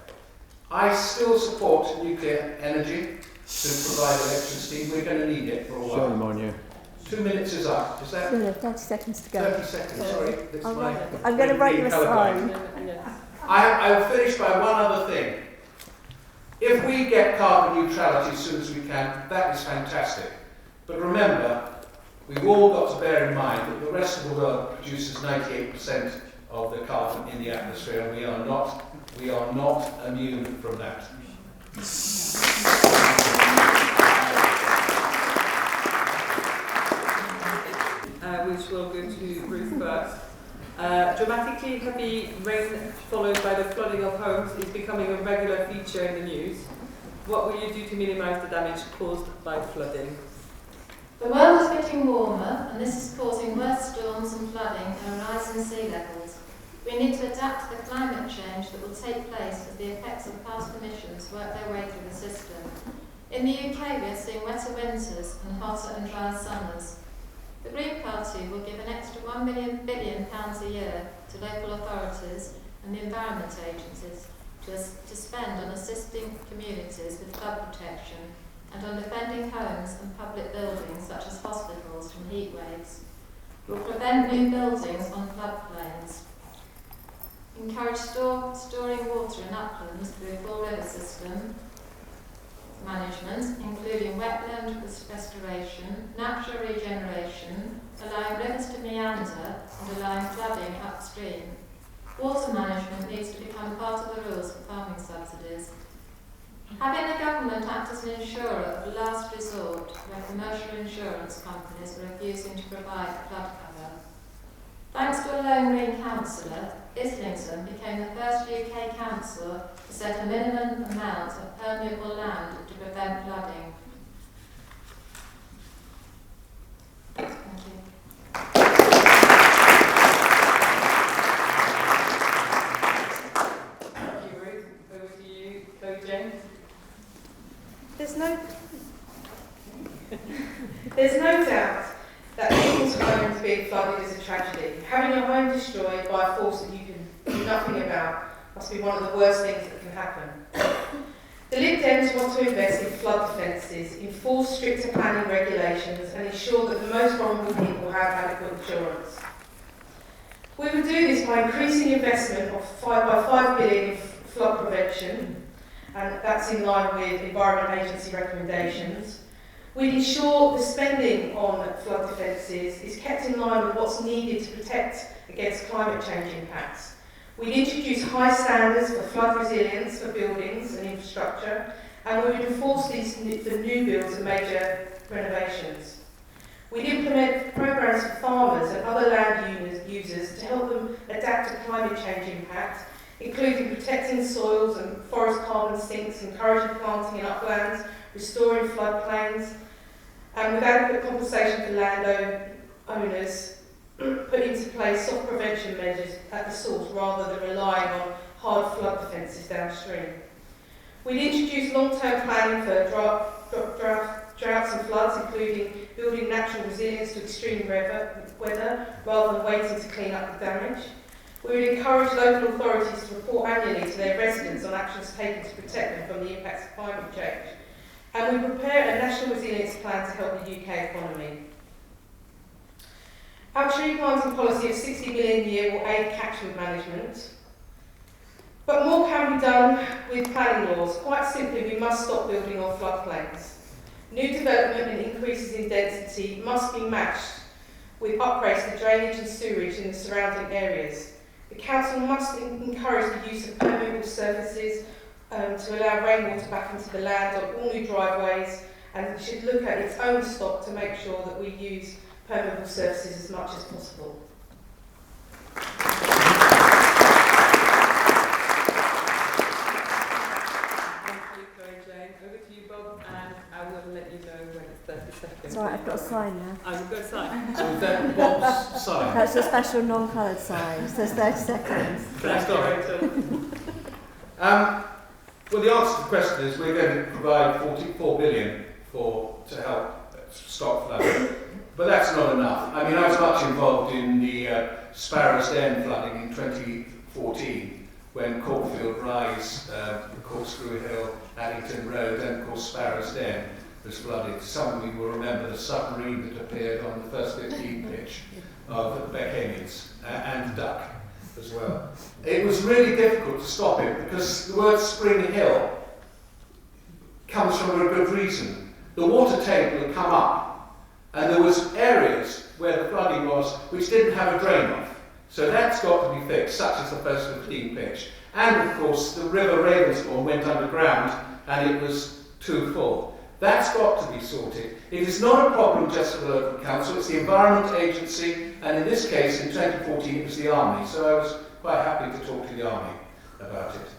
I still support nuclear energy to provide electricity. We're going to need it for a while. Shame on you. 2 minutes is up. Is that? No, 30 seconds to go. 30 seconds, sorry. I'm going to write you a sign. I will finish by one other thing. If we get carbon neutrality as soon as we can, that is fantastic. But remember, we've all got to bear in mind that the rest of the world produces 98% of the carbon in the atmosphere, and we are not immune from that. Which will go to Ruth first. Dramatically heavy rain followed by the flooding of homes is becoming a regular feature in the news. What will you do to minimise the damage caused by flooding? The world is getting warmer, and this is causing worse storms and flooding and a rise in sea levels. We need to adapt to the climate change that will take place as the effects of past emissions work their way through the system. In the UK, we are seeing wetter winters and hotter and drier summers. The Green Party will give an extra £1 billion a year to local authorities and the environment agencies to spend on assisting communities with flood protection and on defending homes and public buildings such as hospitals from heat waves. It will prevent new buildings on floodplains. Encourage storing water in uplands through full river system management, including wetland restoration, natural regeneration, allowing rivers to meander and allowing flooding upstream. Water management needs to become part of the rules for farming subsidies. Having the government act as an insurer of last resort where commercial insurance companies are refusing to provide flood cover. Thanks to a Lone Green councillor, Islington became the first UK council to set a minimum amount of permeable land to prevent flooding. Thank you. Thank you, Ruth. Over to you, Jane. There's no doubt that people's homes being flooded is a tragedy. Having your home destroyed by a force that you can do nothing about must be one of the worst things that can happen. The Lib Dems want to invest in flood defences, enforce stricter planning regulations and ensure that the most vulnerable people have adequate insurance. We would do this by increasing investment by 5 billion in flood prevention, and that's in line with Environment Agency recommendations. We'd ensure the spending on flood defences is kept in line with what's needed to protect against climate change impacts. We'd introduce high standards for flood resilience for buildings and infrastructure, and we would enforce these for new builds and major renovations. We'd implement programmes for farmers and other land users to help them adapt to climate change impacts, including protecting soils and forest carbon sinks, encouraging planting in uplands, restoring floodplains, and with adequate compensation for landowners, put into place soft prevention measures at the source rather than relying on hard flood defences downstream. We'd introduce long-term planning for droughts and floods, including building natural resilience to extreme weather rather than waiting to clean up the damage. We would encourage local authorities to report annually to their residents on actions taken to protect them from the impacts of climate change. And we prepare a national resilience plan to help the UK economy. Our tree planting policy of 60 million a year will aid catchment management. But more can be done with planning laws. Quite simply, we must stop building on floodplains. New development and increases in density must be matched with upgrades to drainage and sewerage in the surrounding areas. The council must encourage the use of permeable surfaces to allow rainwater back into the land on all new driveways, and it should look at its own stock to make sure that we use permeable surfaces as much as possible. Over to you, Bob, and I will let you know when it's 30 seconds. Sorry, I've got a sign now. I've got a sign. So is that Bob's sign? That's a special non-coloured sign. It says 30 seconds. Thanks, well, the answer to the question is we're going to provide 44 billion to help stop flooding, but that's not enough. I mean, I was much involved in the Sparrows Den flooding in 2014, when Caulfield Rise, Corkscrew Hill, Addington Road, and of course Sparrows Den was flooded. Some of you will remember the submarine that appeared on the first 15 pitch of Beckenham and Duck as well. It was really difficult to stop it because the word Spring Hill comes from a good reason. The water table had come up and there was areas where the flooding was which didn't have a drain off. So that's got to be fixed, such as the first 15 pitch. And of course the River Ravensbourne went underground and it was too full. That's got to be sorted. It is not a problem just for the local council, it's the Environment Agency, and in this case, in 2014, it was the Army. So I was quite happy to talk to the Army about it.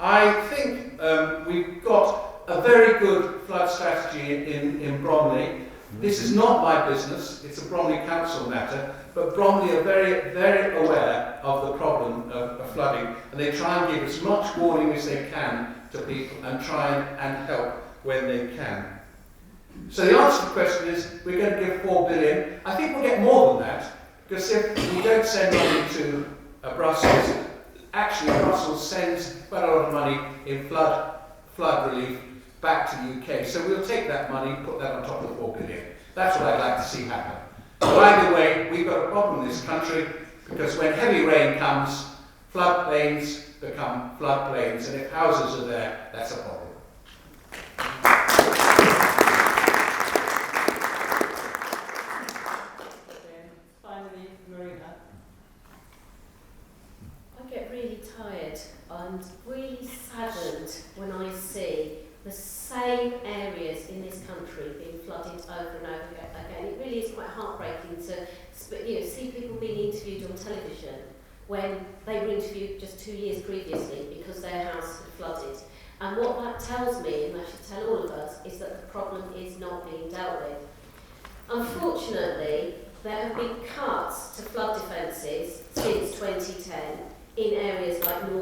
I think we've got a very good flood strategy in Bromley. This is not my business, it's a Bromley Council matter, but Bromley are very, very aware of the problem of flooding, and they try and give as much warning as they can to people and try and help when they can. So the answer to the question is, we're going to give 4 billion. I think we'll get more than that, because if we don't send money to Brussels, actually Brussels sends quite a lot of money in flood relief back to the UK. So we'll take that money, put that on top of the 4 billion. That's what I'd like to see happen. But either way, we've got a problem in this country, because when heavy rain comes, floodplains become floodplains, and if houses are there, that's a problem. Finally, Marina. I get really tired and really saddened when I see the same areas in this country being flooded over and over again. It really is quite heartbreaking to see people being interviewed on television when they were interviewed just 2 years previously because their house had flooded. And what that tells me, and that should tell all of us, is that the problem is not being dealt with. Unfortunately, there have been cuts to flood defences since 2010 in areas like in the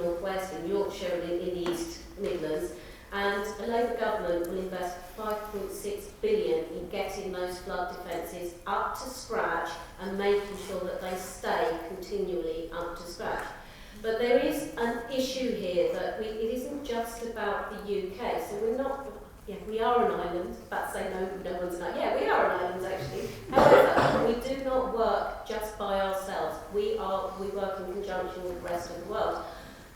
northwest, in Yorkshire and in the East Midlands, and a Labour government will invest 5.6 billion in getting those flood defences up to scratch and making sure that they stay continually up to scratch. But there is an issue here that it isn't just about the UK, so we're not, Yeah, we are an island. That's say no one's an island. Yeah, we are an island actually. However, we do not work just by ourselves. We work in conjunction with the rest of the world.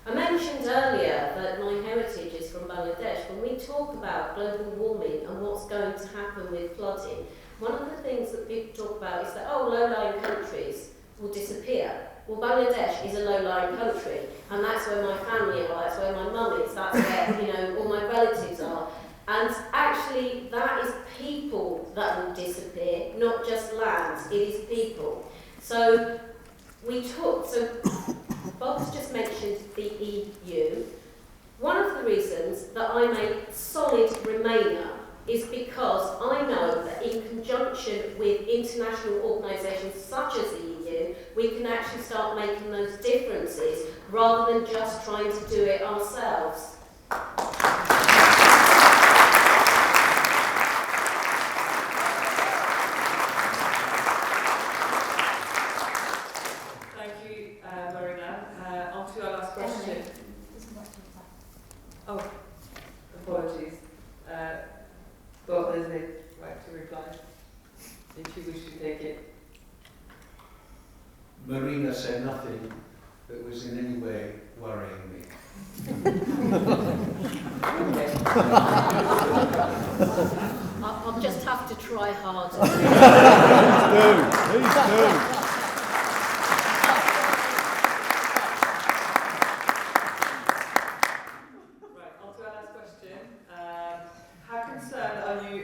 I mentioned earlier that my heritage is from Bangladesh. When we talk about global warming and what's going to happen with flooding, one of the things that people talk about is that, low-lying countries will disappear. Well, Bangladesh is a low-lying country, and that's where my family are, that's where my mum is, that's where, all my relatives are. And actually, that is people that will disappear, not just land, it is people. So, Bob's just mentioned the EU. One of the reasons that I'm a solid Remainer is because I know that in conjunction with international organisations such as the EU, we can actually start making those differences rather than just trying to do it ourselves. Thank you, Marina. On to our last question. Oh, apologies. But there's a right to reply, if you wish to take it. Marina said nothing that was in any way worrying me. I'll just have to try harder. Please do.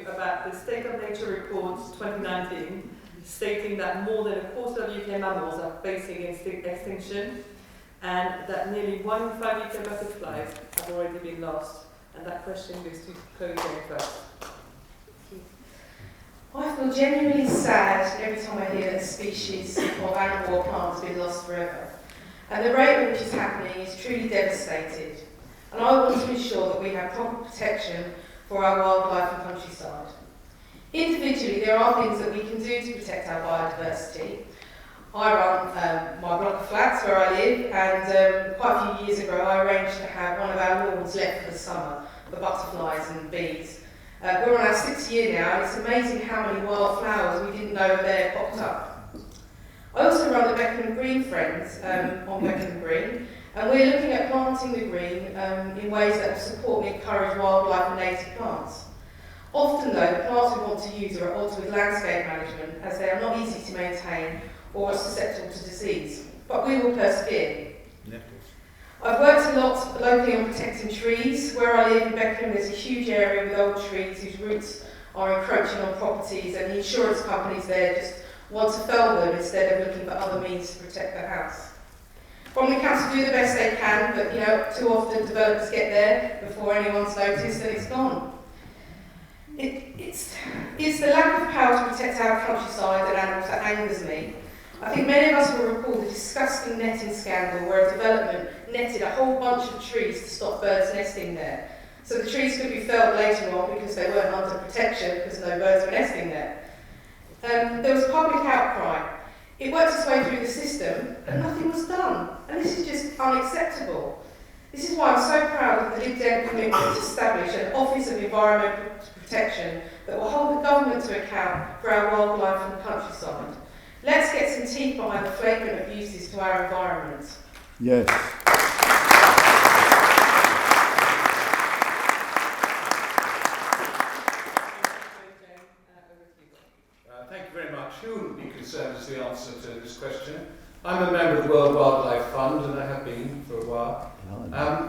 About the State of Nature Report 2019, stating that more than a quarter of UK mammals are facing extinction, and that nearly 1 in 5 UK butterflies have already been lost. And that question goes to Chloe Jane first. I feel genuinely sad every time I hear that a species of animal or plant has been lost forever. And the rate at which it's happening is truly devastating. And I want to ensure that we have proper protection for our wildlife and countryside. Individually, there are things that we can do to protect our biodiversity. I run my block of flats where I live, and quite a few years ago I arranged to have one of our lawns let for the summer for butterflies and bees. We're on our 6th year now, and it's amazing how many wildflowers we didn't know were there popped up. I also run the Beckenham Green Friends on Beckenham Green, and we're looking at planting the green in ways that will support and encourage wildlife and native plants. Often though, the plants we want to use are at odds with landscape management, as they are not easy to maintain or are susceptible to disease. But we will persevere. I've worked a lot locally on protecting trees. Where I live in Beckenham, there's a huge area with old trees whose roots are encroaching on properties, and the insurance companies there just want to fell them instead of looking for other means to protect the house. Bromley Council do the best they can, but too often developers get there before anyone's noticed and it's gone. It's the lack of power to protect our countryside and animals that angers me. I think many of us will recall the disgusting netting scandal where a development netted a whole bunch of trees to stop birds nesting there. So the trees could be felled later on because they weren't under protection because no birds were nesting there. There was public outcry. It worked its way through the system, but nothing was done. And this is just unacceptable. This is why I'm so proud of the Lib Dem commitment to establish an Office of Environmental Protection that will hold the government to account for our wildlife and countryside. Let's get some teeth behind the flagrant abuses to our environment. Yes. Thank you very much. Who would be concerned is the answer to this question. I'm a member of the World Wildlife Fund, and I have been for a while.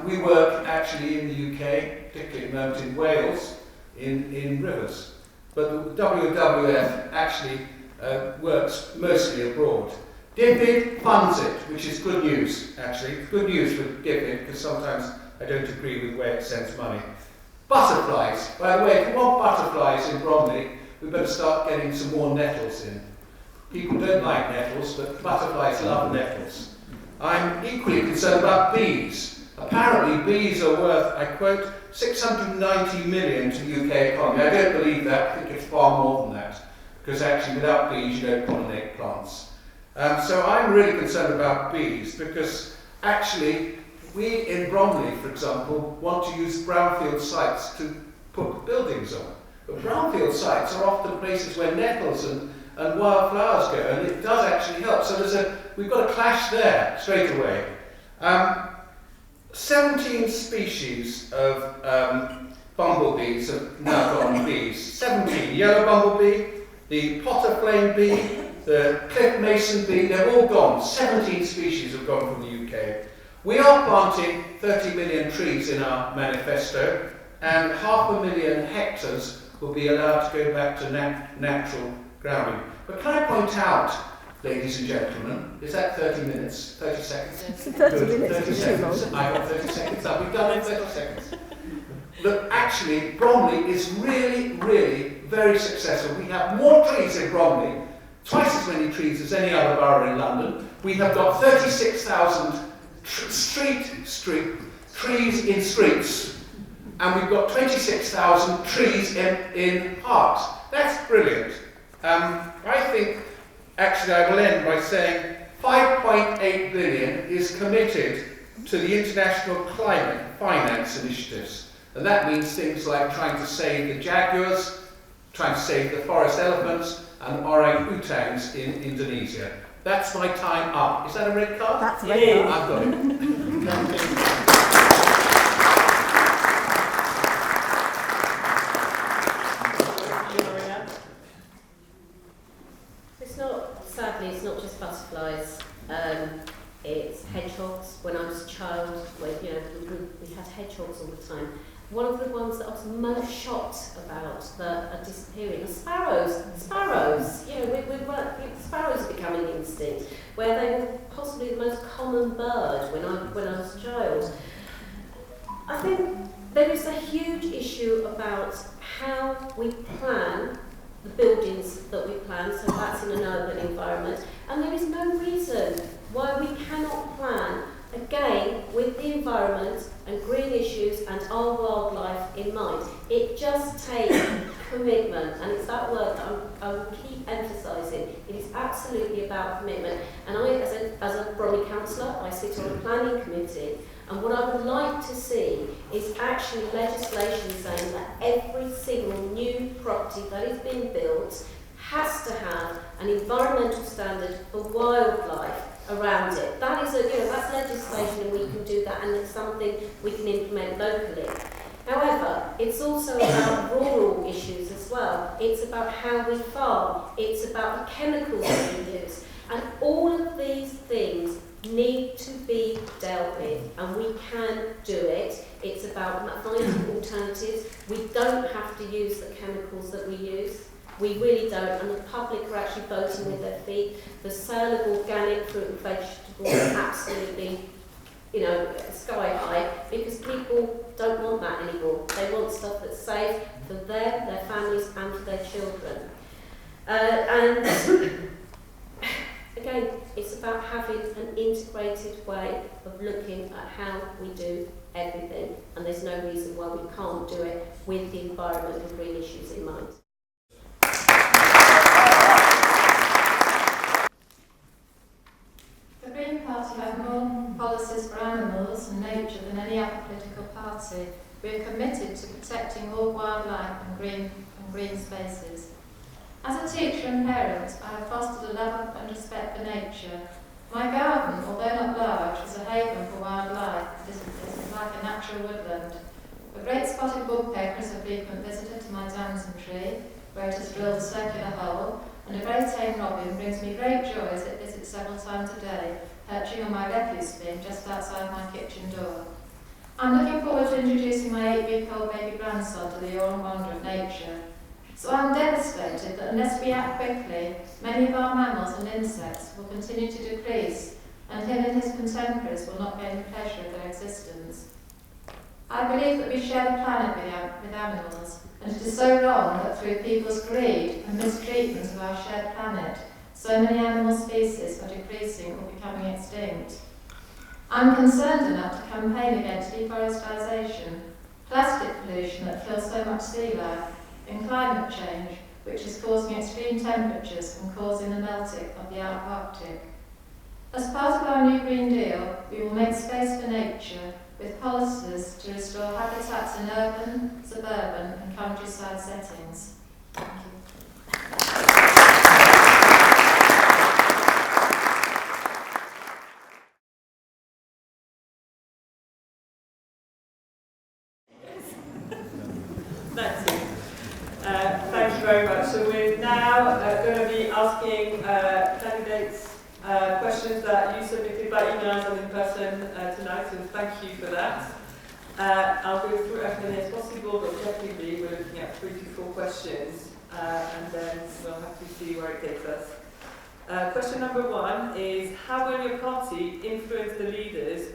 We work actually in the UK, particularly at the moment in Wales, in rivers. But the WWF actually works mostly abroad. DFID funds it, which is good news, actually. Good news for DFID, because sometimes I don't agree with where it sends money. Butterflies. By the way, if you want butterflies in Bromley, we better start getting some more nettles in. People don't like nettles, but butterflies love nettles. I'm equally concerned about bees. Apparently bees are worth, I quote, 690 million to the UK economy. I don't believe that. I think it's far more than that. Because actually without bees you don't pollinate plants. So I'm really concerned about bees because actually we in Bromley, for example, want to use brownfield sites to put buildings on. But brownfield sites are often places where nettles and wildflowers go, and it does actually help. So we've got a clash there straight away. 17 species of bumblebees have now gone bees. 17. Yellow bumblebee, the potter flame bee, the cliff mason bee, they're all gone. 17 species have gone from the UK. We are planting 30 million trees in our manifesto, and 500,000 hectares will be allowed to go back to natural grounding. But can I point out, ladies and gentlemen, is that 30 minutes, 30 seconds? 30 minutes 30 is too long. seconds. I got 30 seconds up. We've done it in 30 seconds. Look, actually, Bromley is really, really very successful. We have more trees in Bromley, twice as many trees as any other borough in London. We have got 36,000 trees in streets, and we've got 26,000 trees in parks. That's brilliant. I think, actually, I will end by saying 5.8 billion is committed to the international climate finance initiatives, and that means things like trying to save the jaguars, trying to save the forest elephants, and orang-utans in Indonesia. That's my time up. Is that a red card? That's a red card. I've got it. Sadly, it's not just butterflies. It's hedgehogs. When I was a child, we had hedgehogs all the time. One of the ones that I was most shocked about that are disappearing are sparrows. Sparrows, sparrows are becoming extinct, where they were possibly the most common bird when I was a child. I think there is a huge issue about how we plan the buildings that we plan, so that's in an urban environment, and there is no reason why we cannot plan again with the environment and green issues and our wildlife in mind. It just takes commitment, and it's that word that I will keep emphasising. It is absolutely about commitment, and I, as a Bromley councillor, I sit on a planning committee. And what I would like to see is actually legislation saying that every single new property that is being built has to have an environmental standard for wildlife around it. That is that's legislation, and we can do that, and it's something we can implement locally. However, it's also about rural issues as well. It's about how we farm. It's about the chemicals that we use, and all of these things need to be dealt with, and we can do it. It's about finding alternatives. We don't have to use the chemicals that we use. We really don't, and the public are actually voting with their feet. The sale of organic fruit and vegetables is absolutely, sky high, because people don't want that anymore. They want stuff that's safe for them, their families, and for their children. And again, it's about having an integrated way of looking at how we do everything, and there's no reason why we can't do it with the environment and green issues in mind. The Green Party have more policies for animals and nature than any other political party. We are committed to protecting all wildlife and green spaces. As a teacher and parent, I have fostered a love and respect for nature. My garden, although not large, is a haven for wildlife. It is like a natural woodland. A great spotted woodpecker is a frequent visitor to my damson tree, where it has drilled a circular hole, and a very tame robin brings me great joy as it visits several times a day, perching on my refuse bin just outside my kitchen door. I'm looking forward to introducing my 8-week-old baby grandson to the awe and wonder of nature. So I'm devastated that unless we act quickly, many of our mammals and insects will continue to decrease, and him and his contemporaries will not gain the pleasure of their existence. I believe that we share the planet with animals, and it is so wrong that through people's greed and mistreatment of our shared planet, so many animal species are decreasing or becoming extinct. I'm concerned enough to campaign against deforestation, plastic pollution that kills so much sea life, and climate change, which is causing extreme temperatures and causing the melting of the Arctic. As part of our new Green Deal, we will make space for nature with policies to restore habitats in urban, suburban and settings. Thank you. That's it. Thank you very much. So we're now going to be asking candidates questions that you submitted by emails and in person tonight, so thank you for that. I'll go through as many as possible, but objectively we're looking at 3 to 4 questions, and then we'll have to see where it takes us. Question number 1 is, how will your party influence the leaders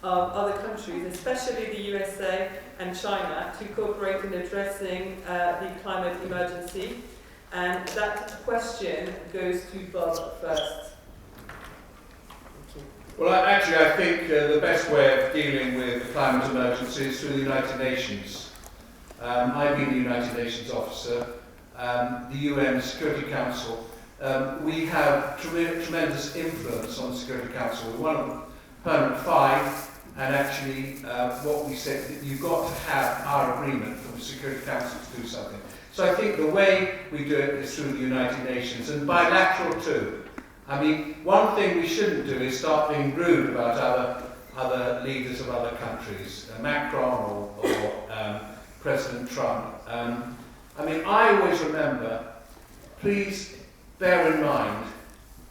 of other countries, especially the USA and China, to cooperate in addressing the climate emergency? And that question goes to Bob first. Well, I think the best way of dealing with the climate emergency is through the United Nations. I've been the United Nations officer, the UN Security Council. We have tremendous influence on the Security Council. We're one of the permanent 5, and actually what we said, that you've got to have our agreement from the Security Council to do something. So I think the way we do it is through the United Nations, and bilateral too. I mean, one thing we shouldn't do is start being rude about other leaders of other countries, Macron or President Trump. I mean, I always remember, please bear in mind,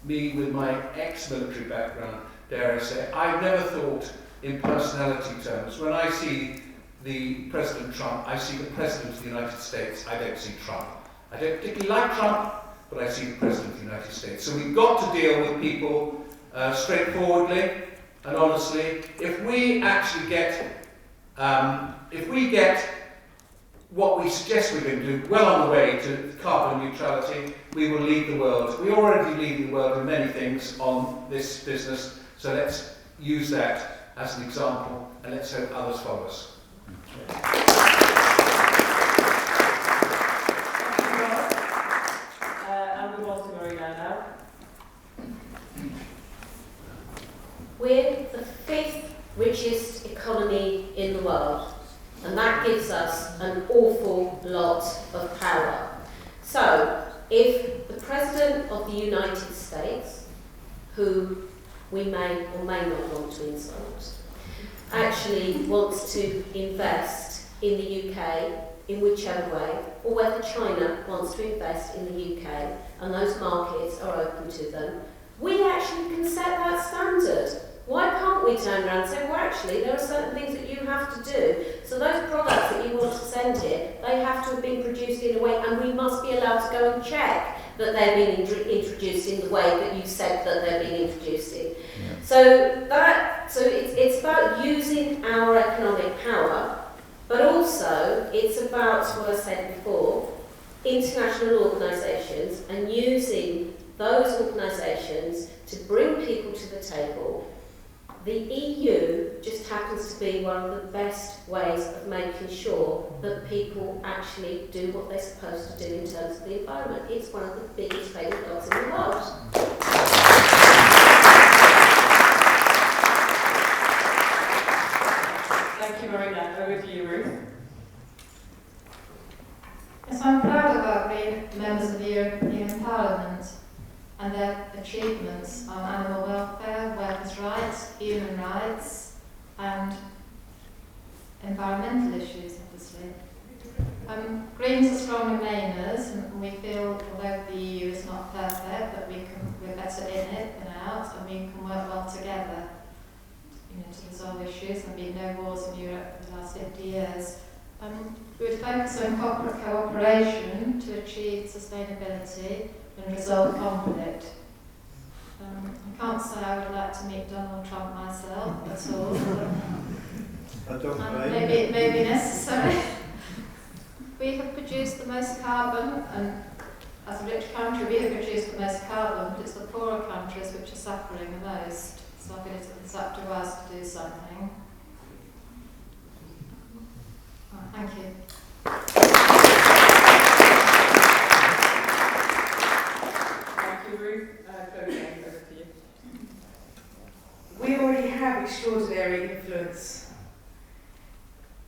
me with my ex-military background, dare I say, I've never thought in personality terms. When I see the President Trump, I see the President of the United States, I don't see Trump. I don't particularly like Trump, but I see the President of the United States. So we've got to deal with people straightforwardly and honestly. If we actually get, what we suggest we're going to do, well on the way to carbon neutrality, we will lead the world. We're already leading the world in many things on this business, so let's use that as an example, and let's hope others follow us. We're the 5th richest economy in the world, and that gives us an awful lot of power. So, if the President of the United States, who we may or may not want to insult, actually wants to invest in the UK in whichever way, or whether China wants to invest in the UK and those markets are open to them, we actually can set that standard. Why can't we turn around and say, well, actually, there are certain things that you have to do. So those products that you want to send here, they have to have been produced in a way, and we must be allowed to go and check that they're being introduced in the way that you said that they're being introduced in. Yeah. So it's about using our economic power, but also it's about what I said before, international organisations, and using those organisations to bring people to the table. The EU just happens to be one of the best ways of making sure that people actually do what they're supposed to do in terms of the environment. It's one of the biggest payment dogs in the world. Thank you, Marina. Over to you, Ruth. Yes, I'm proud of our being members of the European Parliament and their achievements on animal welfare, workers' rights, human rights, and environmental issues, obviously. Greens are strong remainers, and we feel, although the EU is not perfect, that we're better in it than out, and we can work well together, to resolve issues. There have been no wars in Europe for the last 50 years. We would focus on cooperation to achieve sustainability and resolve conflict. I can't say I would like to meet Donald Trump myself at all. I don't maybe it may be necessary. We have produced the most carbon, and as a rich country we have produced the most carbon, but it's the poorer countries which are suffering the most. So I think it's up to us to do something. Thank you. Thank you, Ruth. Over to you. We already have extraordinary influence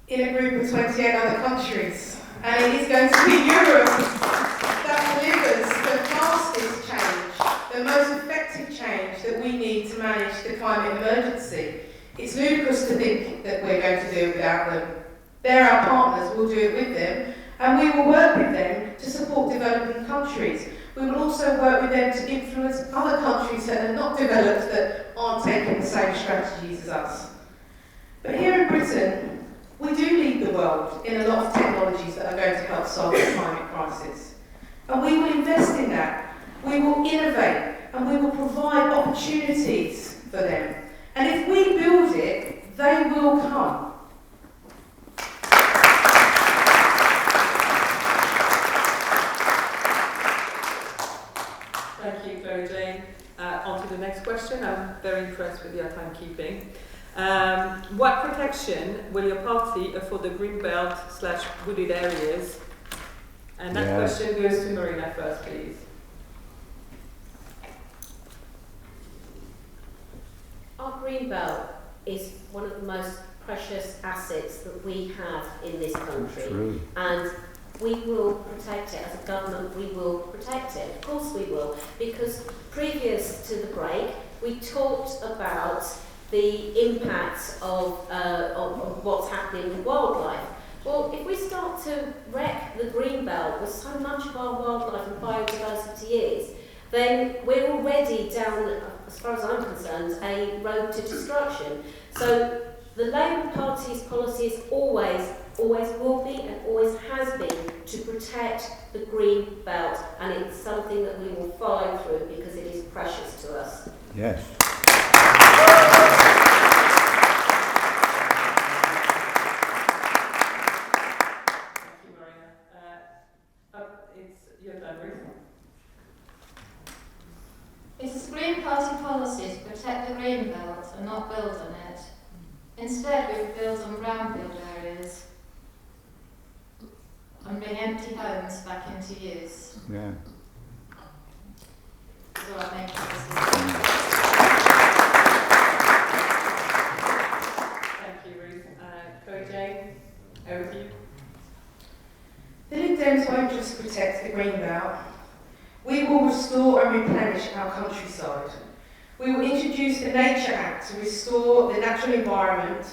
in a group of 28 other countries. And it is going to be Europe that delivers the fastest change, the most effective change that we need to manage the climate emergency. It's ludicrous to think that we're going to do it without them. They're our partners, we'll do it with them, and we will work with them to support developing countries. We will also work with them to influence other countries that are not developed, that aren't taking the same strategies as us. But here in Britain, we do lead the world in a lot of technologies that are going to help solve the climate crisis. And we will invest in that. We will innovate, and we will provide opportunities for them. And if we build it, they will come. Thank you, Chloe Jane. On to the next question. I'm very impressed with your timekeeping. What protection will your party afford the greenbelt/wooded areas? And that question goes to Marina first, please. Our greenbelt is one of the most precious assets that we have in this country, and we will protect it. As a government, we will protect it. Of course we will, because previous to the break, we talked about the impact of what's happening with wildlife. Well, if we start to wreck the greenbelt, where so much of our wildlife and biodiversity is, then we're already down, as far as I'm concerned, a road to destruction. So the Labour Party's policy is always will be and always has been to protect the green belt, and it's something that we will follow through because it is precious to us. Yes. Thank you, Marina. It's your turn, Ruth. It is Green Party policy to protect the green belt and not build on it. Instead, we would build on brownfield areas and bring empty homes back into use. Yeah. So I make Thank you, Ruth. Chloe Jane, over to you. The Lib Dems won't just protect the green belt. We will restore and replenish our countryside. We will introduce the Nature Act to restore the natural environment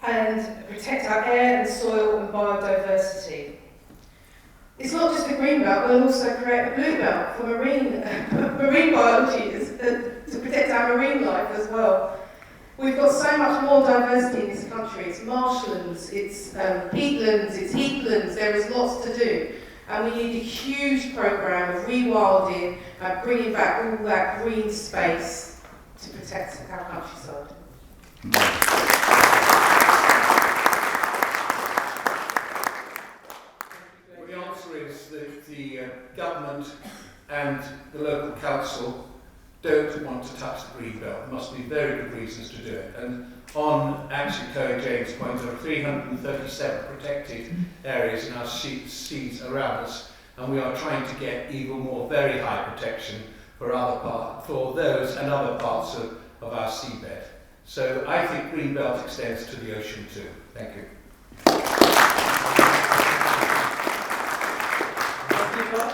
and protect our air and soil and biodiversity. It's not just the green belt, we'll also create a blue belt for marine biology to protect our marine life as well. We've got so much more diversity in this country. It's marshlands, it's peatlands, it's heathlands, there is lots to do. And we need a huge programme of rewilding, bringing back all that green space to protect our countryside. Well, the answer is that the government and the local council don't want to touch the green belt. There must be very good reasons to do it. And on actually Chloe James' point, there are 337 protected areas in our seas around us, and we are trying to get even more very high protection for those and other parts of our seabed. So I think green belt extends to the ocean too. Thank you. Thank you, Bob.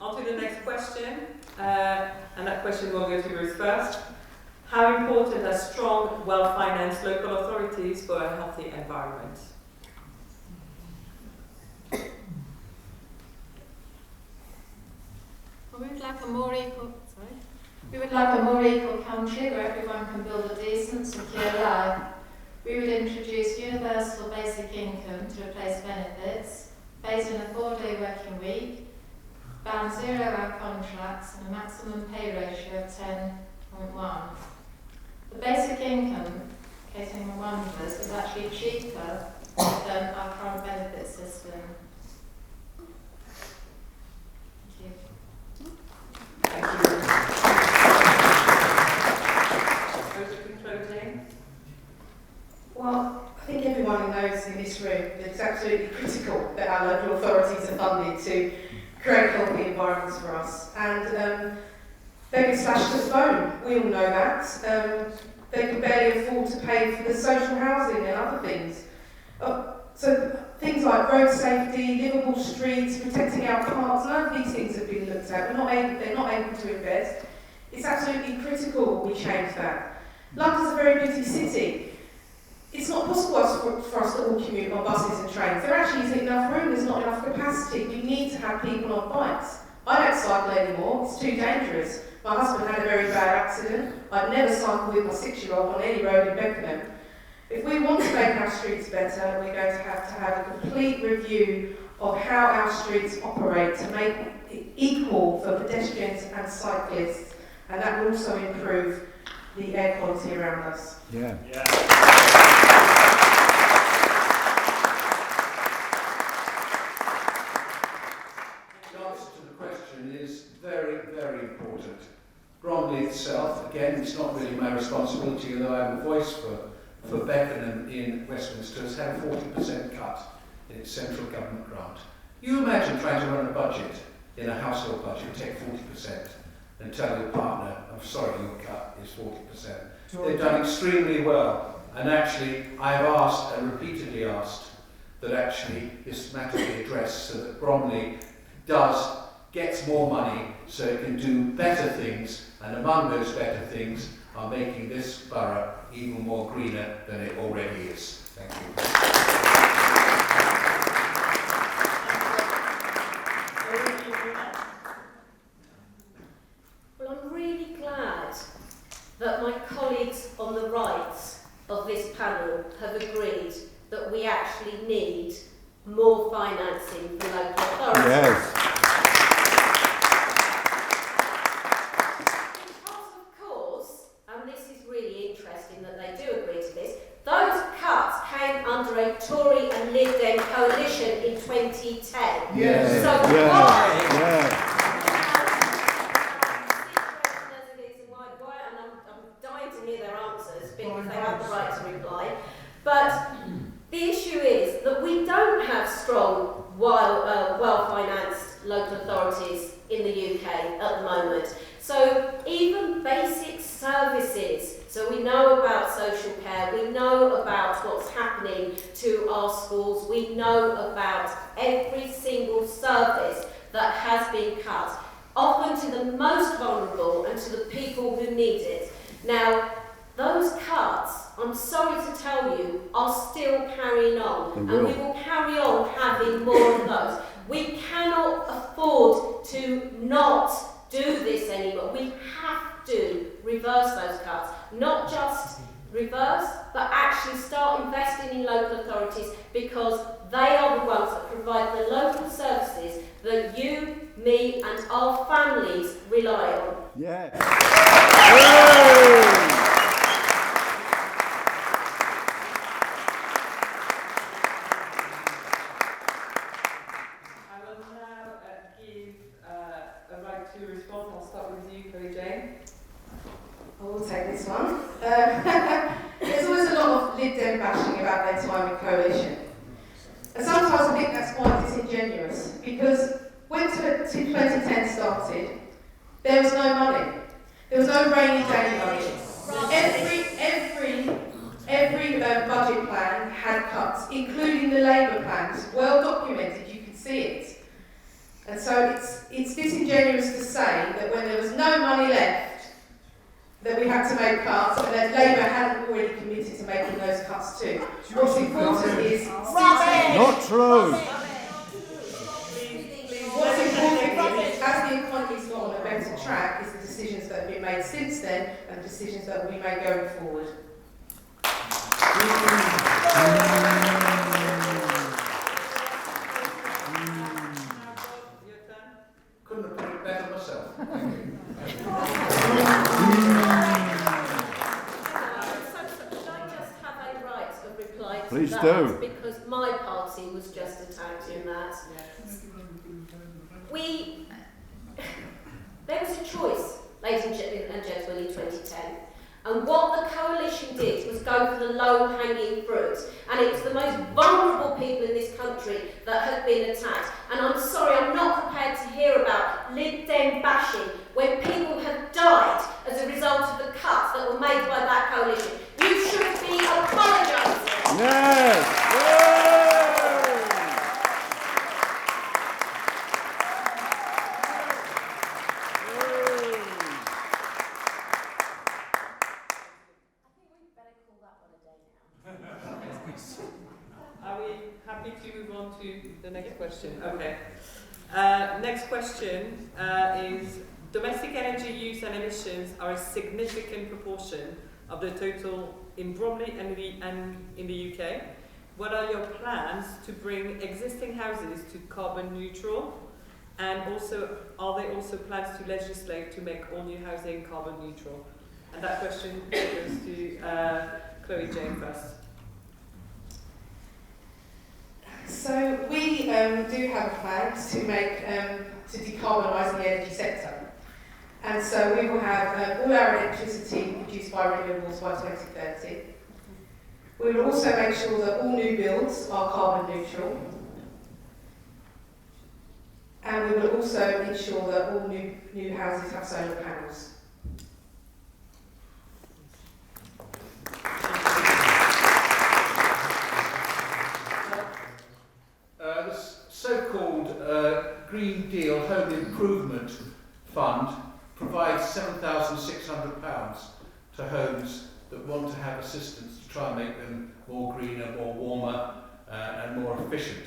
On to the next question, and that question will go to Ruth first. How important are strong, well-financed local authorities for a healthy environment? Well, we would like a more equal country where everyone can build a decent, secure life. We would introduce universal basic income to replace benefits, based on a 4-day working week, ban 0-hour contracts and a maximum pay ratio of 10.1. The basic income, in case anyone wonders, is actually cheaper than our current benefit system. Thank you. Over to Chloe Jane. Well, I think everyone knows in this room that it's absolutely critical that our local authorities are funded to create healthy environments for us. And they've been slashed to the bone. We all know that. They can barely afford to pay for the social housing and other things. So things things like road safety, livable streets, protecting our parks, none of these things have been looked at. They're not able to invest. It's absolutely critical we change that. London's a very busy city. It's not possible for us to all commute on buses and trains. There actually isn't enough room, there's not enough capacity. We need to have people on bikes. I don't cycle anymore, it's too dangerous. My husband had a very bad accident. I'd never cycle with my 6-year-old on any road in Beckenham. If we want to make our streets better, we're going to have a complete review of how our streets operate to make it equal for pedestrians and cyclists, and that will also improve the air quality around us. Yeah. The answer to the question is very, very important. Bromley itself, again, it's not really my responsibility, although I have a voice for Beckenham in Westminster, has had a 40% cut in its central government grant. You imagine trying to run a budget in a household budget, take 40%, and tell your partner, I'm sorry, your cut is 40%. They've done extremely well, and actually I've asked and repeatedly asked that actually this matter be addressed so that Bromley gets more money so it can do better things, and among those better things are making this borough even more greener than it already is. Thank you. Well, I'm really glad that my colleagues on the right of this panel have agreed that we actually need more financing for local authorities. Yes. Because, of course, and this is really interesting that they do agree to this, those cuts came under a Tory and Lib Dem coalition in 2010. Yes. So Yeah. why? Yeah. And I'm dying to hear their answers because they have the right to reply. But the issue is that we don't have strong, well-financed local authorities in the UK at the moment. So even basic services, so we know about social care, we know about what's happening to our schools, we know about every single service that has been cut, often to the most vulnerable and to the people who need it. Now, those cuts, I'm sorry to tell you, are still carrying on, and we will carry on having more of those. We cannot afford to not do this anymore. We have to reverse those cuts, not just reverse, but actually start investing in local authorities, because they are the ones that provide the local services that you, me and our families rely on. Yes. I will now give a right to respond. I'll start with you, Chloe Jane. I will take this one. There's always a lot of Lib Dem bashing about their time in coalition. And sometimes I think that's quite disingenuous, because when 2010 started, there was no money. There was no rainy day money. Every budget plan had cuts, including the Labour plans, well documented, you can see it. And so it's disingenuous to say that when there was no money left, that we had to make cuts, and that Labour hadn't already committed to making those cuts too. What's important is... Not true. What's important is, as the economy's gone on a better track, is the decisions that have been made since then, and the decisions that will be made going forward. Couldn't have put it better myself. Thank you. Should I just have a right of reply to Please that? do. Because my party was just attacked in that. There was a choice, ladies and gentlemen, in 2010. And what the coalition did was go for the low-hanging fruit. And it was the most vulnerable people in this country that have been attacked. And I'm sorry, I'm not prepared to hear about Lib Dem bashing when people have died as a result of the cuts that were made by that coalition. You should be apologising. Yes. Yay! Are we happy to move on to the next question? Okay. Next question is, domestic energy use and emissions are a significant proportion of the total in Bromley and in the UK. What are your plans to bring existing houses to carbon neutral? And also, are there also plans to legislate to make all new housing carbon neutral? And that question goes to Chloe Jane first. So we do have a plan to make to decarbonise the energy sector, and so we will have all our electricity produced by renewables by 2030. We will also make sure that all new builds are carbon neutral, and we will also ensure that all new houses have solar panels. The so-called Green Deal Home Improvement Fund provides £7,600 to homes that want to have assistance to try and make them more greener, more warmer and more efficient.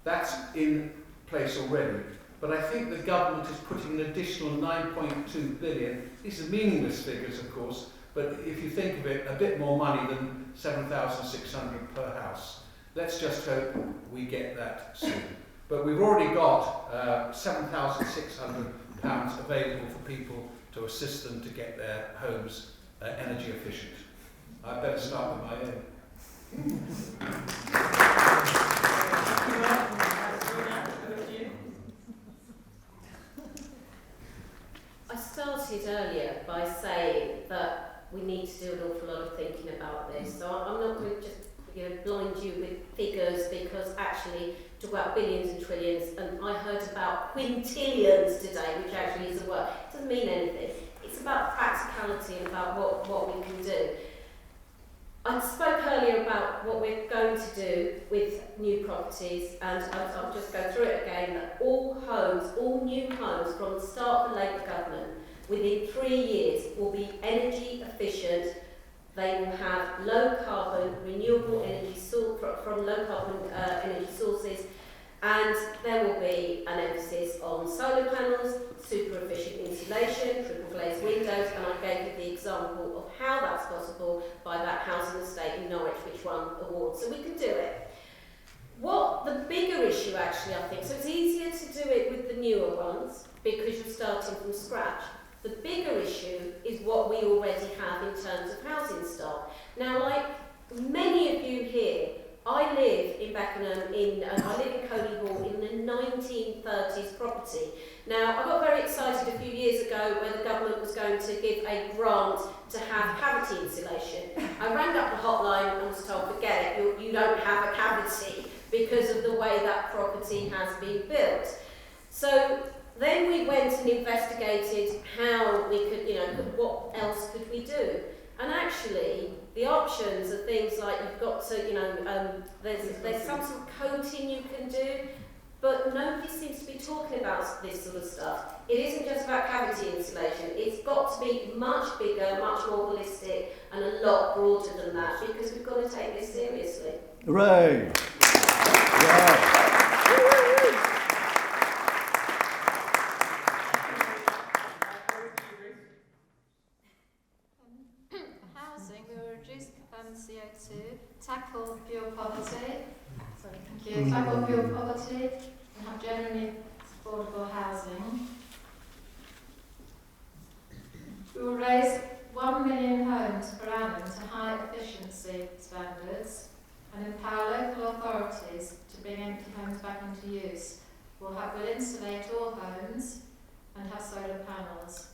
That's in place already. But I think the government is putting an additional 9.2 billion. These are meaningless figures, of course, but if you think of it, a bit more money than 7,600 per house. Let's just hope we get that soon. But we've already got £7,600 available for people to assist them to get their homes energy efficient. I better start with my own. I started earlier by saying that we need to do an awful lot of thinking about this. So I'm not going to just blind you with figures, because actually talk about billions and trillions, and I heard about quintillions today, which actually is a word. It doesn't mean anything. It's about practicality and about what we can do. I spoke earlier about what we're going to do with new properties, and I'll just go through it again, that all new homes from the start of the Labour government, within 3 years will be energy efficient. They will have low carbon, renewable energy from low carbon energy sources, and there will be an emphasis on solar panels, super efficient insulation, triple glazed windows, and I gave you the example of how that's possible by that housing estate in Norwich which won awards, so we can do it. What the bigger issue actually, I think, so it's easier to do it with the newer ones because you're starting from scratch. The bigger issue is what we already have in terms of housing stock. Now, like many of you here, I live in Beckenham, I live in Coley Hall in the 1930s property. Now, I got very excited a few years ago when the government was going to give a grant to have cavity insulation. I rang up the hotline and was told, forget it, you don't have a cavity because of the way that property has been built. So then we went and investigated how we could, what else could we do? And actually, the options are things like you've got to, there's some sort of coating you can do, but nobody seems to be talking about this sort of stuff. It isn't just about cavity insulation. It's got to be much bigger, much more holistic, and a lot broader than that, because we've got to take this seriously. Hooray! Yeah. We will reduce CO2, tackle fuel poverty, tackle fuel poverty, and have generally affordable housing. We will raise 1 million homes per annum to high efficiency standards and empower local authorities to bring empty homes back into use. We'll insulate all homes and have solar panels.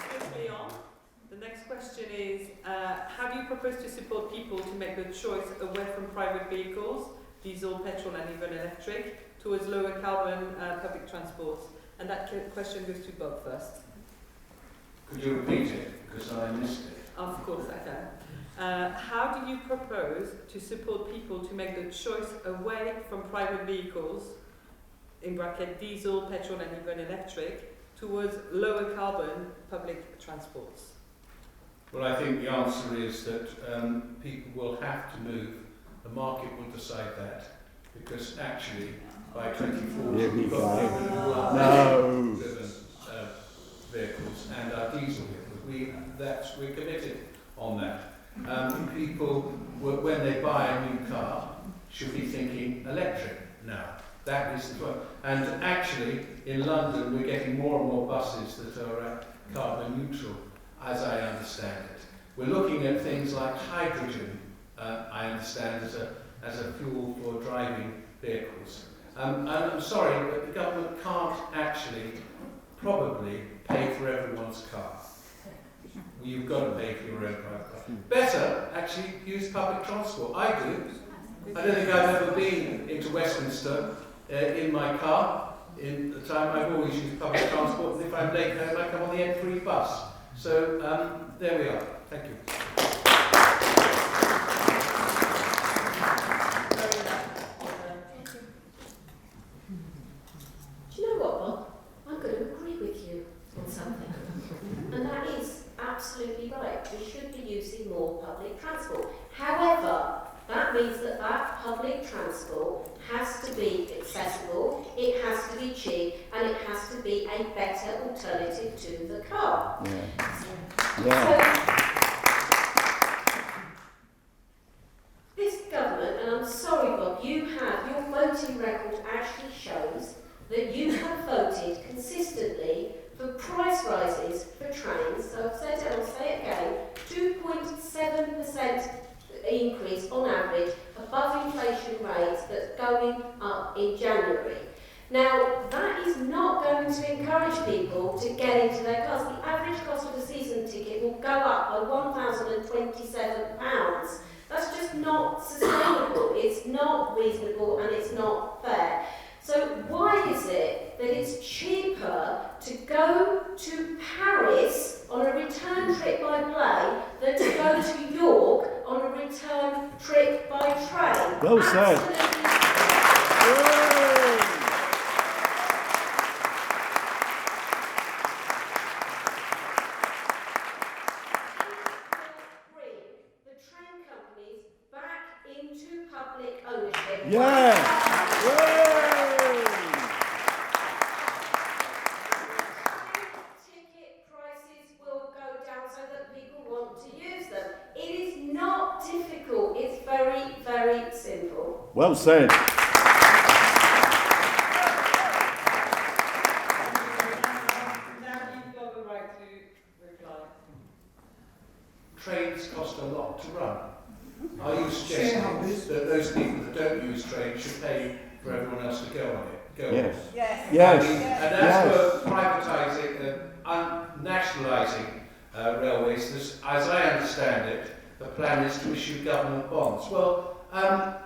Swiftly on. The next question is, how do you propose to support people to make the choice away from private vehicles, diesel, petrol and even electric, towards lower carbon public transport? And that question goes to Bob first. Could you repeat it, because I missed it? Of course I can. How do you propose to support people to make the choice away from private vehicles, in bracket diesel, petrol and even electric, towards lower carbon public transports? Well, I think the answer is that people will have to move. The market will decide that, because actually by 2040 we've got to get rid of all our petrol-driven vehicles and our diesel vehicles. We're committed on that. People, when they buy a new car, should be thinking electric now. That is the point. And actually, in London, we're getting more and more buses that are carbon neutral, as I understand it. We're looking at things like hydrogen, I understand, as a fuel for driving vehicles. And I'm sorry, but the government can't actually probably pay for everyone's car. You've got to pay for your own private car. Better actually use public transport. I do. I don't think I've ever been into Westminster in my car. In the time I've always used public transport, and if I'm late home, I come on the N3 bus. So there we are. Thank you. Do you know what, Bob? I'm going to agree with you on something. And that is absolutely right. We should be using more public transport. However, that means that public transport has to be accessible, it has to be cheap, and it has to be a better alternative to the car. So, this government, and I'm sorry Bob, your voting record actually shows that you have voted consistently for price rises for trains. So I've said it, I'll say it again, 2.7% increase on average above inflation rates that's going up in January. Now, that is not going to encourage people to get into their cars. The average cost of a season ticket will go up by £1,027. That's just not sustainable, it's not reasonable, and it's not fair. So why is it that it's cheaper to go to Paris on a return trip by plane than to go to York on a return trip by train? Well said. Bring the train companies back into public ownership. Yeah. Ticket prices will go down so that people want to use them. It is not difficult. It's very, very simple. Well said. Now you've got the right to reply. Trains cost a lot to run. Are you suggesting that those people that don't use trains should pay for everyone else to go on it? Yes. Yes. Yes. And as for privatising and nationalising railways, as I understand it, the plan is to issue government bonds. Well,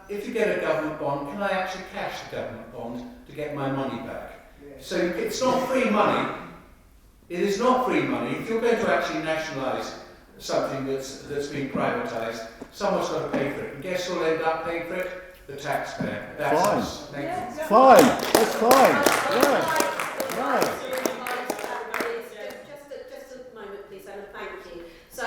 if you get a government bond, can I actually cash the government bond to get my money back? So it's not free money. It is not free money. If you're going to actually nationalise something that's been privatised, someone's got to pay for it. And guess who'll end up paying for it? The taxpayer. That's Fine. us. Thank you. Fine. That's fine. Yeah. Just a moment, please, Anna. Thank you. So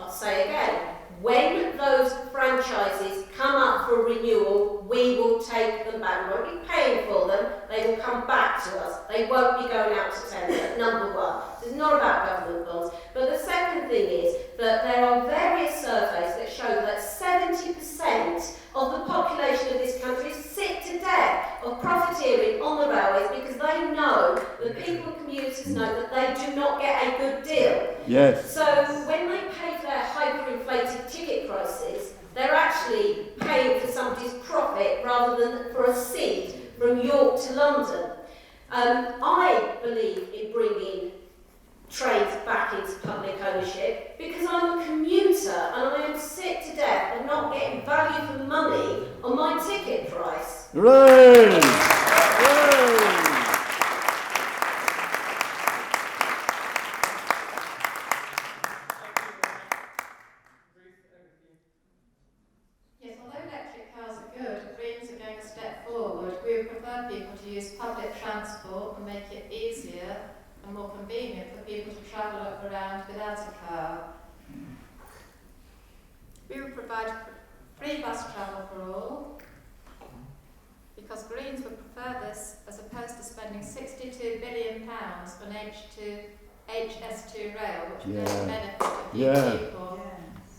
I'll say again, when those franchises come up for renewal, we will take them back. We won't be paying for them. They will come back to us. They won't be going out to tender. Number one. This is not about government bonds. But the second thing is that there are various surveys that show that 70% of the population of this country is sick to death of profiteering on the railways because they know, the people and commuters know that they do not get a good deal. Yes. So when they pay for their hyperinflated ticket prices, they're actually paying for somebody's profit rather than for a seat from York to London. I believe in bringing trains back into public ownership because I'm a commuter and I am sick to death of not getting value for money on my ticket price. Hooray! Yes, although electric cars are good, Greens are going a step forward. We would prefer people to use public will make it easier and more convenient for people to travel around without a car. We will provide free bus travel for all, because Greens would prefer this as opposed to spending £62 billion on HS2 rail, which would only benefit a few people.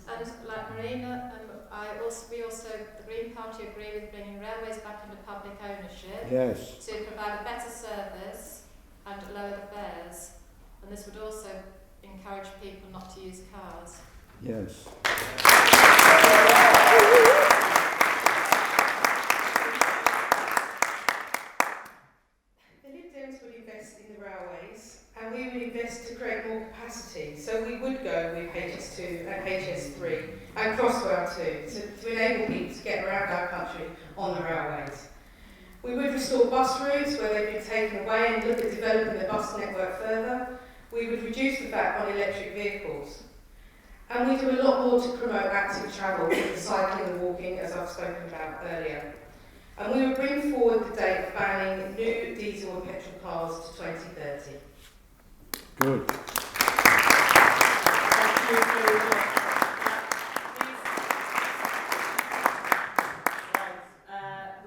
And like Marina, the Green Party agree with bringing railways back into public ownership to provide a better service and lower the fares. And this would also encourage people not to use cars. Yes. The Lib Dems would invest in the railways, and we would invest to create more capacity. So we would go with HS2 and HS3 and Crossrail 2 to enable people to get around our country on the railways. We would restore bus routes where they've been taken away and look at developing the bus network further. We would reduce the VAT on electric vehicles. And we do a lot more to promote active travel, cycling and walking, as I've spoken about earlier. And we would bring forward the date of banning new diesel and petrol cars to 2030. Good.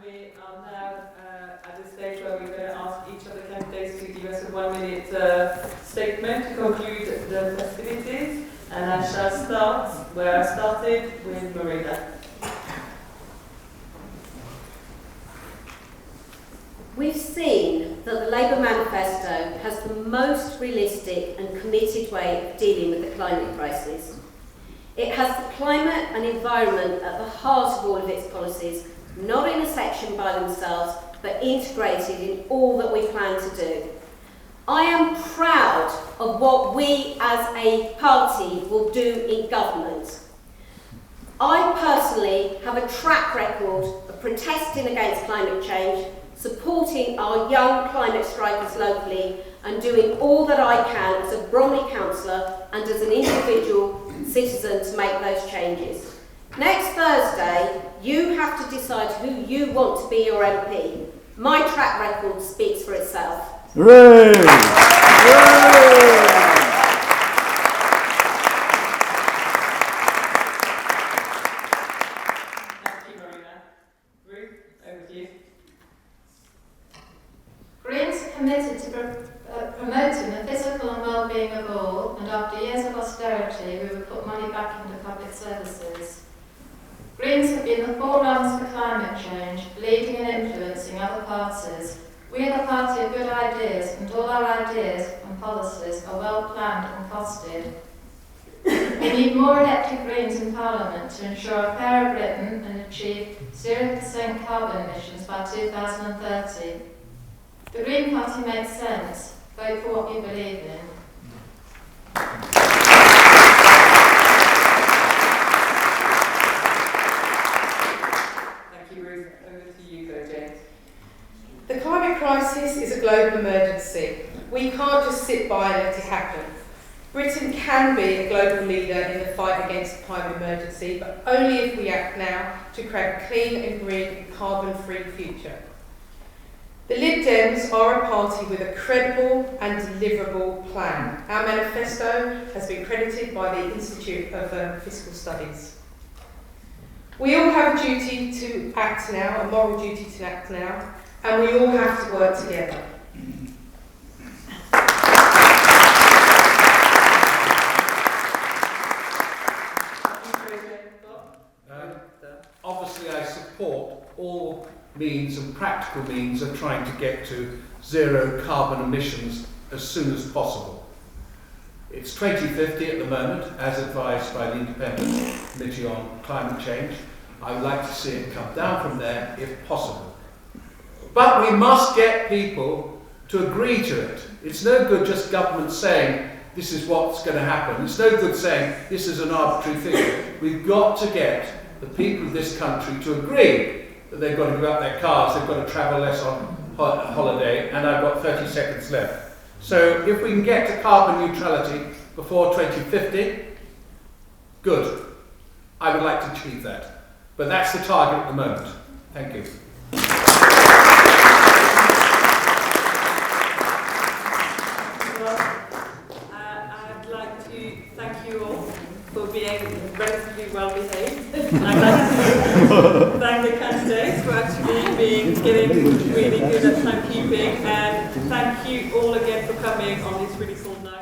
We are now at the stage where we're going to ask each of the candidates to give us a 1-minute statement to conclude the festivities. And I shall start where I started, with Marina. We've seen that the Labour manifesto has the most realistic and committed way of dealing with the climate crisis. It has the climate and environment at the heart of all of its policies, not in a section by themselves, but integrated in all that we plan to do. I am proud of what we as a party will do in government. I personally have a track record of protesting against climate change, supporting our young climate strikers locally, and doing all that I can as a Bromley councillor and as an individual citizen to make those changes. Next Thursday, you have to decide who you want to be your MP. My track record speaks for itself. Hooray! Hooray! Thank you, Marina. Ruth, over to you. Greens are committed to promoting the physical and well-being of all, and after years of austerity, we will put money back into public services. Greens have been the forerunners for climate change, leading and influencing other parties. We are the party of good ideas, and all our ideas and policies are well planned and costed. We need more elected Greens in Parliament to ensure a fairer Britain and achieve 0% carbon emissions by 2030. The Green Party makes sense. Vote for what you believe in. Thank you, Ruth. Over to you, James. The climate crisis is a global emergency. We can't just sit by and let it happen. Britain can be a global leader in the fight against the climate emergency, but only if we act now to create a clean and green, carbon-free future. The Lib Dems are a party with a credible and deliverable plan. Our manifesto has been credited by the Institute of Fiscal Studies. We all have a duty to act now, a moral duty to act now, and we all have to work together. Obviously, I support all means and practical means of trying to get to zero carbon emissions as soon as possible. It's 2050 at the moment, as advised by the Independent Committee on Climate Change. I would like to see it come down from there if possible. But we must get people to agree to it. It's no good just government saying this is what's going to happen. It's no good saying this is an arbitrary figure. We've got to get the people of this country to agree that they've got to give up their cars, they've got to travel less on holiday, and I've got 30 seconds left. So if we can get to carbon neutrality before 2050, good. I would like to achieve that. But that's the target at the moment. Thank you. I'd like to thank you all for being relatively well behaved. I'd like to thank the candidates for actually getting really good at timekeeping, and thank you all again for coming on this really cold night.